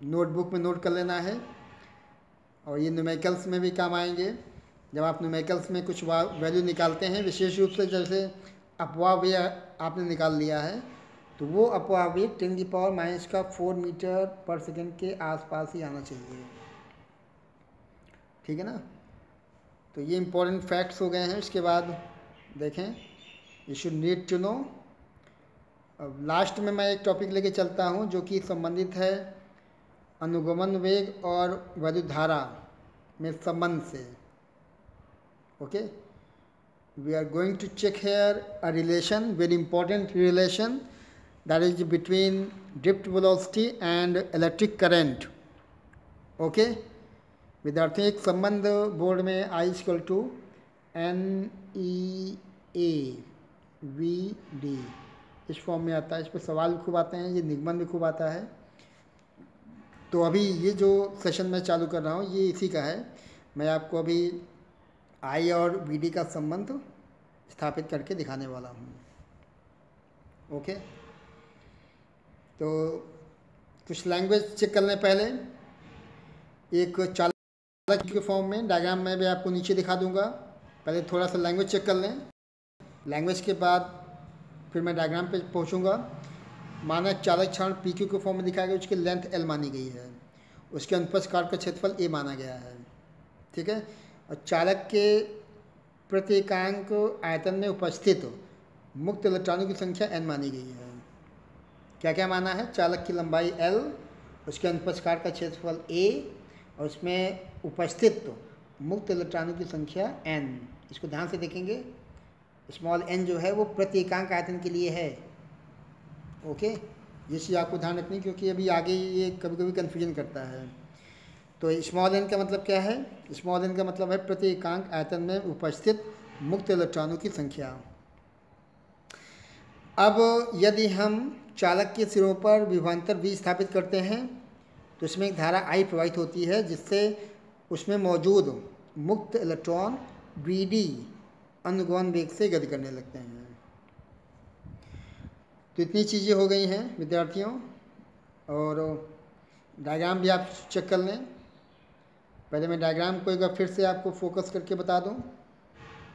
नोटबुक में नोट कर लेना है और ये न्यूमेरिकल्स में भी काम आएंगे। जब आप न्यूमेरिकल्स में कुछ वैल्यू निकालते हैं, विशेष रूप से जैसे अपवाह वेग आपने निकाल लिया है, तो वो अपवाह वेग 10⁻⁴ मीटर पर सेकेंड के आसपास ही आना चाहिए, ठीक है ना। तो ये इम्पोर्टेंट फैक्ट्स हो गए हैं। इसके बाद देखें, you should need to know. अब लास्ट में मैं एक टॉपिक लेके चलता हूँ जो कि संबंधित है अनुगमन वेग और वैद्युत धारा में संबंध से। Okay, we are going to check here a relation, very important relation, that is between drift velocity and electric current. Okay विद्यार्थियों, एक संबंध बोर्ड में I = NEAVD इस फॉर्म में आता है। इस पर सवाल भी खूब आते हैं, ये निगमन भी खूब आता है। तो अभी ये जो सेशन मैं चालू कर रहा हूँ ये इसी का है। मैं आपको अभी I और VD का संबंध स्थापित करके दिखाने वाला हूँ। ओके, तो कुछ लैंग्वेज चेक करने पहले एक चालक के फॉर्म में डायग्राम में भी आपको नीचे दिखा दूंगा। पहले थोड़ा सा लैंग्वेज चेक कर लें, लैंग्वेज के बाद फिर मैं डायग्राम पे पहुंचूंगा। माना चालक क्षण PQ के फॉर्म में दिखाया गया, उसकी लेंथ L मानी गई है, उसके अनुप्रस्थ काट का क्षेत्रफल A माना गया है, ठीक है। और चालक के प्रत्येकांक आयतन में उपस्थित मुक्त इलेक्ट्रॉनों की संख्या N मानी गई है। क्या क्या माना है? चालक की लंबाई L, उसके अनुप्रस्थ काट का क्षेत्रफल A और उसमें उपस्थित मुक्त इलेक्ट्रॉनों की संख्या N। इसको ध्यान से देखेंगे, स्मॉल n जो है वो प्रत्येकांक आयतन के लिए है। ओके, ये चीज़ आपको ध्यान रखनी, क्योंकि अभी आगे ये कभी कभी कन्फ्यूजन करता है। तो स्मॉल n का मतलब क्या है? स्मॉल n का मतलब है प्रत्येकांक आयतन में उपस्थित मुक्त इलेक्ट्रॉनों की संख्या। अब यदि हम चालक के सिरों पर विभवांतर V स्थापित करते हैं तो इसमें एक धारा I प्रवाहित होती है, जिससे उसमें मौजूद मुक्त इलेक्ट्रॉन VD अनुगमन वेग से गति करने लगते हैं। तो इतनी चीज़ें हो गई हैं विद्यार्थियों, और डायग्राम भी आप चेक कर लें। पहले मैं डायग्राम को एक बार फिर से आपको फोकस करके बता दूं,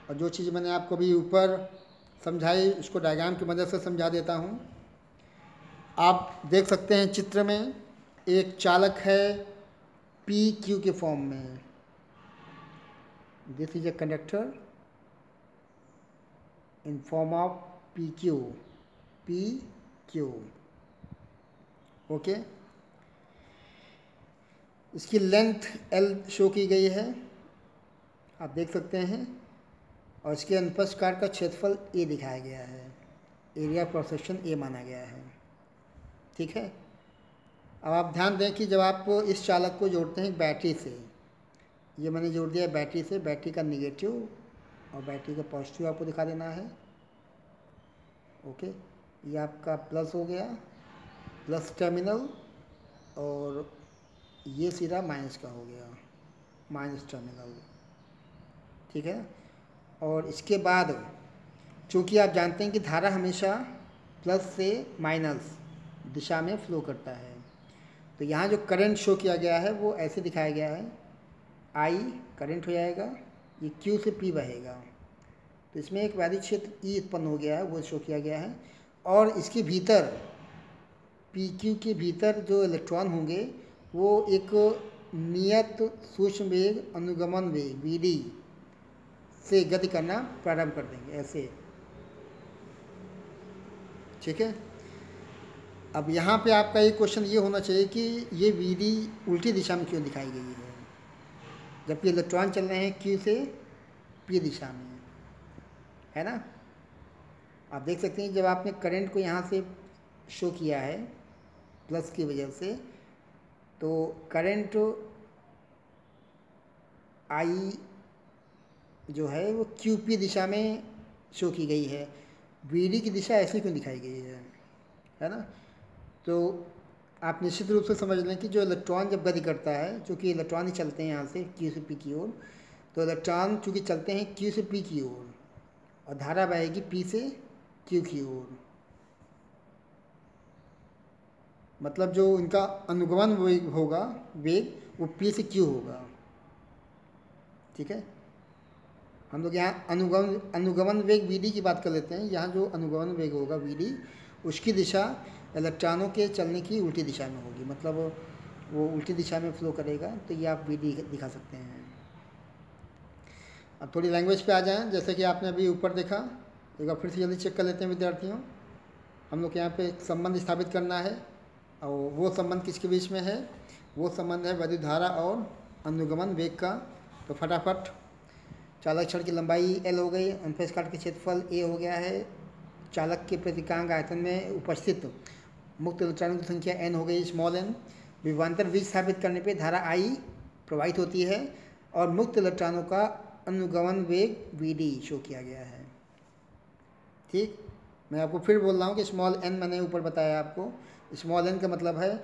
और जो चीज़ मैंने आपको अभी ऊपर समझाई उसको डायग्राम की मदद से समझा देता हूं। आप देख सकते हैं चित्र में एक चालक है PQ के फॉर्म में। This is a conductor in form of PQ। Okay, इसकी लेंथ L शो की गई है, आप देख सकते हैं, और इसके अनुप्रस्थ काट का क्षेत्रफल A दिखाया गया है, एरिया क्रॉस सेक्शन A माना गया है, ठीक है। अब आप ध्यान दें कि जब आप इस चालक को जोड़ते हैं बैटरी से, ये मैंने जोड़ दिया बैटरी से, बैटरी का निगेटिव और बैटरी का पॉजिटिव आपको दिखा देना है। ओके, ये आपका प्लस हो गया, प्लस टर्मिनल, और ये सिरा माइनस का हो गया, माइनस टर्मिनल, ठीक है। और इसके बाद चूँकि आप जानते हैं कि धारा हमेशा प्लस से माइनस दिशा में फ्लो करता है, तो यहाँ जो करंट शो किया गया है वो ऐसे दिखाया गया है, I करंट हो जाएगा, ये Q से P बहेगा, तो इसमें एक वैद्युत क्षेत्र E उत्पन्न हो गया है, वो शो किया गया है। और इसके भीतर PQ के भीतर जो इलेक्ट्रॉन होंगे वो एक नियत सूक्ष्म वेग अनुगमन वेग VD से गति करना प्रारंभ कर देंगे, ऐसे, ठीक है। अब यहाँ पे आपका एक क्वेश्चन ये होना चाहिए कि ये VD उल्टी दिशा में क्यों दिखाई गई है? जबकि इलेक्ट्रॉन चल रहे हैं Q से P दिशा में, है ना। आप देख सकते हैं जब आपने करंट को यहाँ से शो किया है प्लस की वजह से, तो करंट I जो है वो QP दिशा में शो की गई है, VD की दिशा ऐसे क्यों दिखाई गई है ना। तो आप निश्चित रूप से समझ लें कि जो इलेक्ट्रॉन जब गति करता है, चूँकि इलेक्ट्रॉन ही चलते हैं यहाँ से Q से P की ओर, तो इलेक्ट्रॉन चूँकि चलते हैं Q से P की ओर और धारा बहेगी P से Q की ओर, मतलब जो इनका अनुगमन वेग होगा, वेग वो P से Q होगा, ठीक है। हम लोग यहाँ अनुगमन वेग VD की बात कर लेते हैं। यहाँ जो अनुगमन वेग होगा VD, उसकी दिशा इलेक्ट्रॉनों के चलने की उल्टी दिशा में होगी, मतलब वो उल्टी दिशा में फ्लो करेगा, तो ये आप VD दिखा सकते हैं। अब थोड़ी लैंग्वेज पे आ जाएं, जैसे कि आपने अभी ऊपर देखा, एक बार फिर से जल्दी चेक कर लेते हैं विद्यार्थियों। हम लोग यहाँ पे एक संबंध स्थापित करना है, और वो संबंध किसके बीच में है, वो संबंध है वैद्युत धारा और अनुगमन वेग का। तो फटाफट, चालक छड़ की लंबाई L हो गई, अनफेस काट के क्षेत्रफल A हो गया है, चालक के प्रतिकांक आयतन में उपस्थित मुक्त इलेक्ट्रॉनों की संख्या N हो गई, स्मॉल n। विभवांतर V स्थापित करने पे धारा I प्रवाहित होती है और मुक्त इलेक्ट्रॉनों का अनुगमन वेग VD शो किया गया है, ठीक। मैं आपको फिर बोल रहा हूँ कि स्मॉल n मैंने ऊपर बताया आपको, स्मॉल n का मतलब है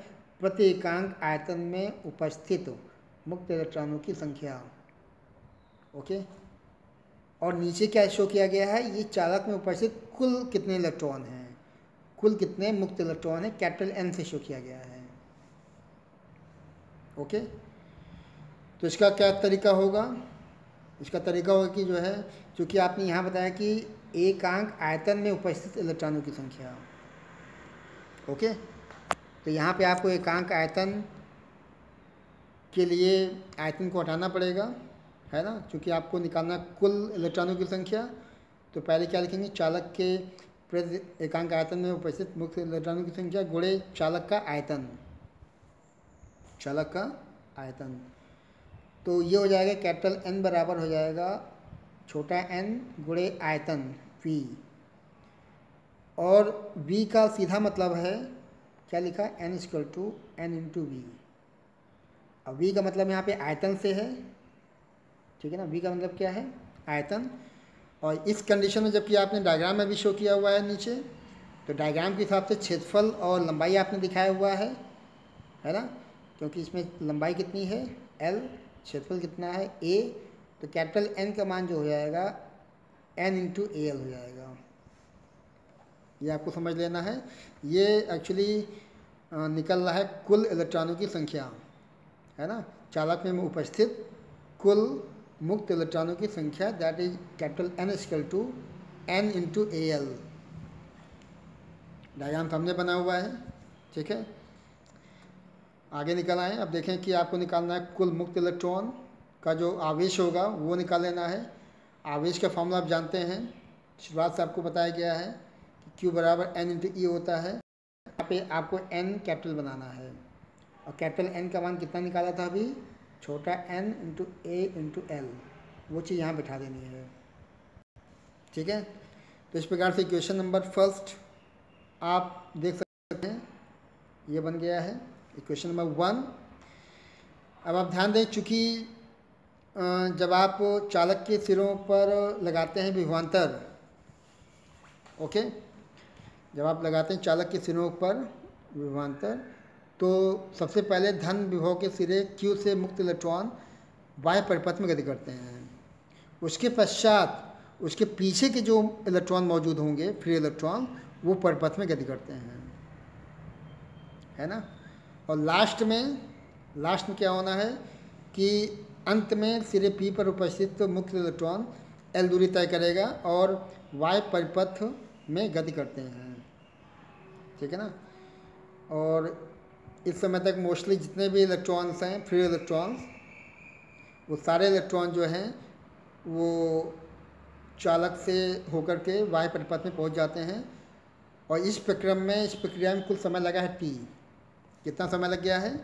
प्रतिकांक आयतन में उपस्थित मुक्त इलेक्ट्रॉनों की संख्या, ओके। और नीचे क्या शो किया गया है, ये चालक में उपस्थित कुल कितने इलेक्ट्रॉन हैं, कुल कितने मुक्त इलेक्ट्रॉन हैं, कैपिटल N से शो किया गया है, ओके। तो इसका क्या तरीका होगा, इसका तरीका होगा कि जो है, क्योंकि आपने यहाँ बताया कि एकांक आयतन में उपस्थित इलेक्ट्रॉनों की संख्या, ओके। तो यहाँ पे आपको एकांक आयतन के लिए आयतन को हटाना पड़ेगा, है ना, क्योंकि आपको निकालना कुल इलेक्ट्रॉनों की संख्या। तो पहले क्या लिखेंगे, चालक के प्रति एकांक आयतन में उपस्थित मुक्त इलेक्ट्रॉनों की संख्या गुणे चालक का आयतन, चालक का आयतन। तो ये हो जाएगा कैपिटल N बराबर हो जाएगा छोटा n गुणे आयतन V, और V का सीधा मतलब है क्या लिखा, N equal to N into V। अब V का मतलब यहाँ पे आयतन से है, ठीक है ना, V का मतलब क्या है, आयतन। और इस कंडीशन में जबकि आपने डायग्राम में भी शो किया हुआ है नीचे, तो डायग्राम के हिसाब से क्षेत्रफल और लंबाई आपने दिखाया हुआ है ना, क्योंकि इसमें लंबाई कितनी है L, क्षेत्रफल कितना है A, तो कैपिटल N का मान जो हो जाएगा N इंटू AL हो जाएगा। ये आपको समझ लेना है। ये एक्चुअली निकल रहा है कुल इलेक्ट्रॉनों की संख्या, है ना, चालक में उपस्थित कुल मुक्त इलेक्ट्रॉनों की संख्या, that is capital N equal to N into AL। Diagram सामने बना हुआ है, ठीक है। आगे निकल आए, अब देखें कि आपको निकालना है कुल मुक्त इलेक्ट्रॉन का जो आवेश होगा वो निकाल लेना है। आवेश का फॉर्मूला आप जानते हैं, शुरुआत से आपको बताया गया है कि Q बराबर N इंटू E होता है। यहाँ पे आपको N कैपिटल बनाना है, और कैपिटल N का मान कितना निकाला था अभी, छोटा n into A into L, वो चीज़ यहाँ बिठा देनी है, ठीक है। तो इस प्रकार से क्वेश्चन नंबर फर्स्ट आप देख सकते हैं, ये बन गया है क्वेश्चन नंबर 1। अब आप ध्यान दें, चूँकि जब आप चालक के सिरों पर लगाते हैं विभवांतर, ओके, जब आप लगाते हैं चालक के सिरों पर विभवांतर, तो सबसे पहले धन विभव के सिरे Q से मुक्त इलेक्ट्रॉन बाह्य परिपथ में गति करते हैं। उसके पश्चात उसके पीछे के जो इलेक्ट्रॉन मौजूद होंगे, फ्री इलेक्ट्रॉन, वो परिपथ में गति करते हैं, है ना। और लास्ट में क्या होना है कि अंत में सिरे P पर उपस्थित मुक्त इलेक्ट्रॉन L दूरी तय करेगा और Y परिपथ में गति करते हैं, ठीक है ना। और इस समय तक मोस्टली जितने भी इलेक्ट्रॉन्स हैं, फ्री इलेक्ट्रॉन्स, वो सारे इलेक्ट्रॉन जो हैं वो चालक से होकर के वाह्य परिपथ में पहुंच जाते हैं। और इस प्रक्रिया में कुल समय लगा है T। कितना समय लग गया है,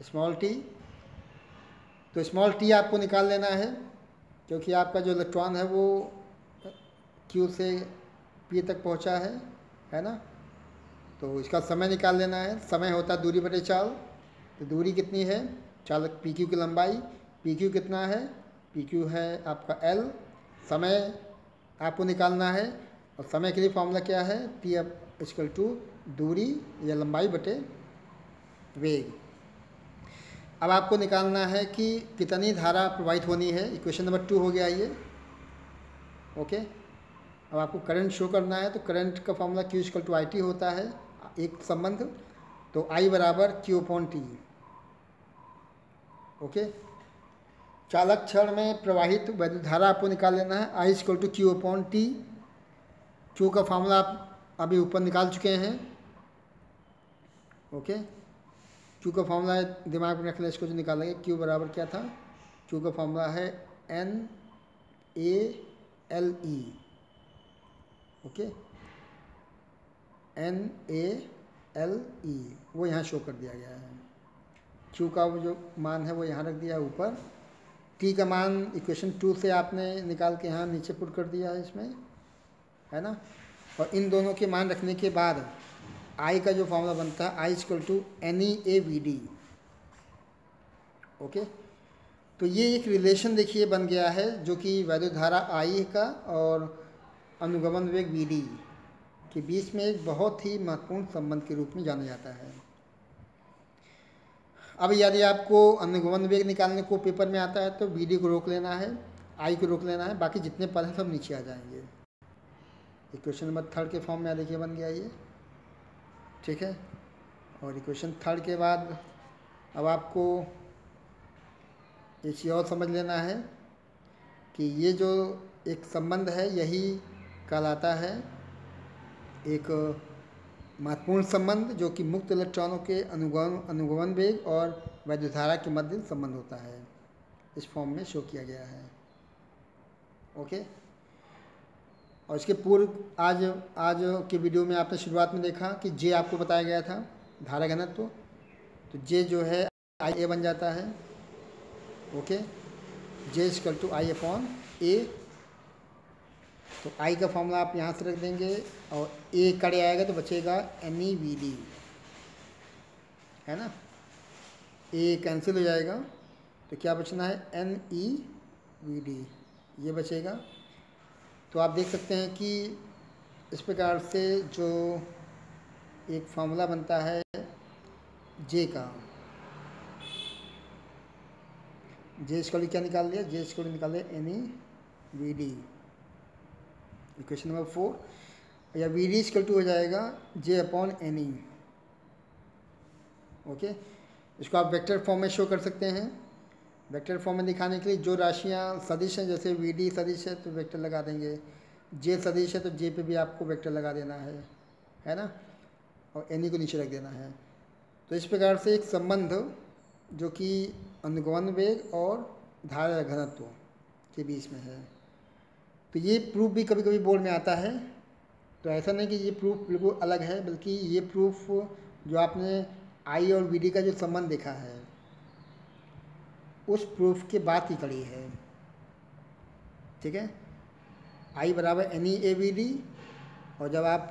स्मॉल t। तो स्मॉल टी आपको निकाल लेना है, क्योंकि आपका जो इलेक्ट्रॉन है वो क्यू से पी तक पहुंचा है ना। तो इसका समय निकाल लेना है। समय होता है दूरी बटे चाल। तो दूरी कितनी है, चालक पी क्यू की लंबाई, पी क्यू कितना है, पी क्यू है आपका एल। समय आपको निकालना है, और समय के लिए फॉर्मूला क्या है, पी एफ इक्वल टू दूरी या लंबाई बटे वेग। अब आपको निकालना है कि कितनी धारा प्रवाहित होनी है। इक्वेशन नंबर 2 हो गया ये। ओके, अब आपको करंट शो करना है। तो करंट का formula Q equal to I t होता है, एक संबंध। तो I बराबर Q अपॉन टी। ओके, चालक क्षण में प्रवाहित वैद्युत धारा आपको निकाल लेना है, I equal to Q upon t. Q का फॉर्मूला आप अभी ऊपर निकाल चुके हैं। ओके, Q का फॉर्मूला दिमाग में रख लें, इसको जो निकालेंगे। Q बराबर क्या था, Q का फॉर्मूला है NaLe। ओके, NaLe वो यहाँ शो कर दिया गया है। Q का जो मान है वो यहाँ रख दिया ऊपर। T का मान इक्वेशन 2 से आपने निकाल के यहाँ नीचे पुट कर दिया है इसमें, है ना। और इन दोनों के मान रखने के बाद I का जो फॉर्मूला बनता है, I equal to NeAVD। Okay, तो ये एक रिलेशन देखिए बन गया है, जो कि वैद्युत धारा I का और अनुगमन वेग Vd के बीच में एक बहुत ही महत्वपूर्ण संबंध के रूप में जाना जाता है। अब यदि आपको अनुगमन वेग निकालने को पेपर में आता है तो Vd को रोक लेना है, I को रोक लेना है, बाकी जितने पद हैं सब नीचे आ जाएंगे। इक्वेशन नंबर 3 के फॉर्म में आ देखिए बन गया ये, ठीक है। और इक्वेशन 3 के बाद अब आपको एक चीज़ और समझ लेना है कि ये जो एक संबंध है यही कहलाता है एक महत्वपूर्ण संबंध, जो कि मुक्त इलेक्ट्रॉनों के अनुगमन वेग और वैद्युत धारा के मध्य संबंध होता है। इस फॉर्म में शो किया गया है। ओके, और इसके पूर्व आज के वीडियो में आपने शुरुआत में देखा कि जे आपको बताया गया था धारा घनत्व। तो जे जो है IA बन जाता है। Okay, J equal to I upon A. तो I का फॉर्मूला आप यहाँ से रख देंगे, और A कड़े आएगा तो बचेगा NeVd, है ना। A कैंसिल हो जाएगा तो क्या बचना है, NeVd, ये बचेगा। तो आप देख सकते हैं कि इस प्रकार से जो एक फार्मूला बनता है J का, J इसको क्या निकाल लिया, J इसको निकाल लिया NeVd। इक्वेशन नंबर 4, या Vd इक्वल टू हो जाएगा J अपॉन Ne। ओके, इसको आप वेक्टर फॉर्म में शो कर सकते हैं। वेक्टर फॉर्म में दिखाने के लिए जो राशियाँ सदिश हैं, जैसे Vd सदिश है तो वेक्टर लगा देंगे, J सदिश है तो J पे भी आपको वेक्टर लगा देना है ना, और Ne को नीचे रख देना है। तो इस प्रकार से एक संबंध जो कि अनुगमन वेग और धारा घनत्व के बीच में है। तो ये प्रूफ भी कभी कभी बोर्ड में आता है। तो ऐसा नहीं कि ये प्रूफ बिल्कुल अलग है, बल्कि ये प्रूफ जो आपने I और Vd का जो संबंध देखा है उस प्रूफ के बाद की कड़ी है, ठीक है। I बराबर NeAVd, और जब आप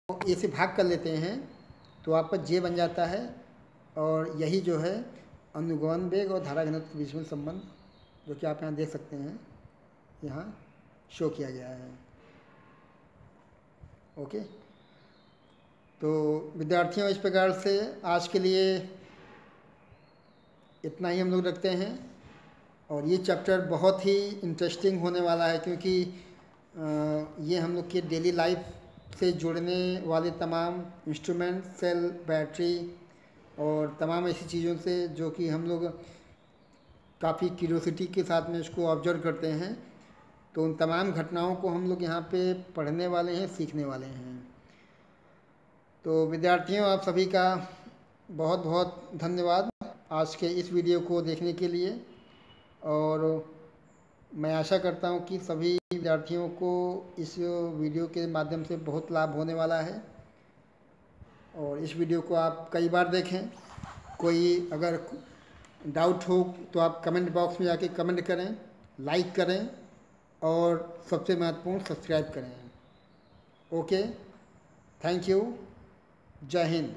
A से भाग कर लेते हैं तो आपका J बन जाता है, और यही जो है अनुगमन वेग और धारा घनत्व के बीच में संबंध, जो कि आप यहाँ देख सकते हैं, यहाँ शो किया गया है। ओके, तो विद्यार्थियों इस प्रकार से आज के लिए इतना ही हम लोग रखते हैं। और ये चैप्टर बहुत ही इंटरेस्टिंग होने वाला है, क्योंकि ये हम लोग के डेली लाइफ से जुड़ने वाले तमाम इंस्ट्रूमेंट, सेल, बैटरी और तमाम ऐसी चीज़ों से जो कि हम लोग काफ़ी क्यूरियोसिटी के साथ में इसको ऑब्जर्व करते हैं। तो उन तमाम घटनाओं को हम लोग यहाँ पे पढ़ने वाले हैं, सीखने वाले हैं। तो विद्यार्थियों, आप सभी का बहुत बहुत धन्यवाद आज के इस वीडियो को देखने के लिए। और मैं आशा करता हूँ कि सभी विद्यार्थियों को इस वीडियो के माध्यम से बहुत लाभ होने वाला है। और इस वीडियो को आप कई बार देखें। कोई अगर डाउट हो तो आप कमेंट बॉक्स में जाके कमेंट करें, लाइक करें और सबसे महत्वपूर्ण सब्सक्राइब करें। ओके, थैंक यू, जय हिंद।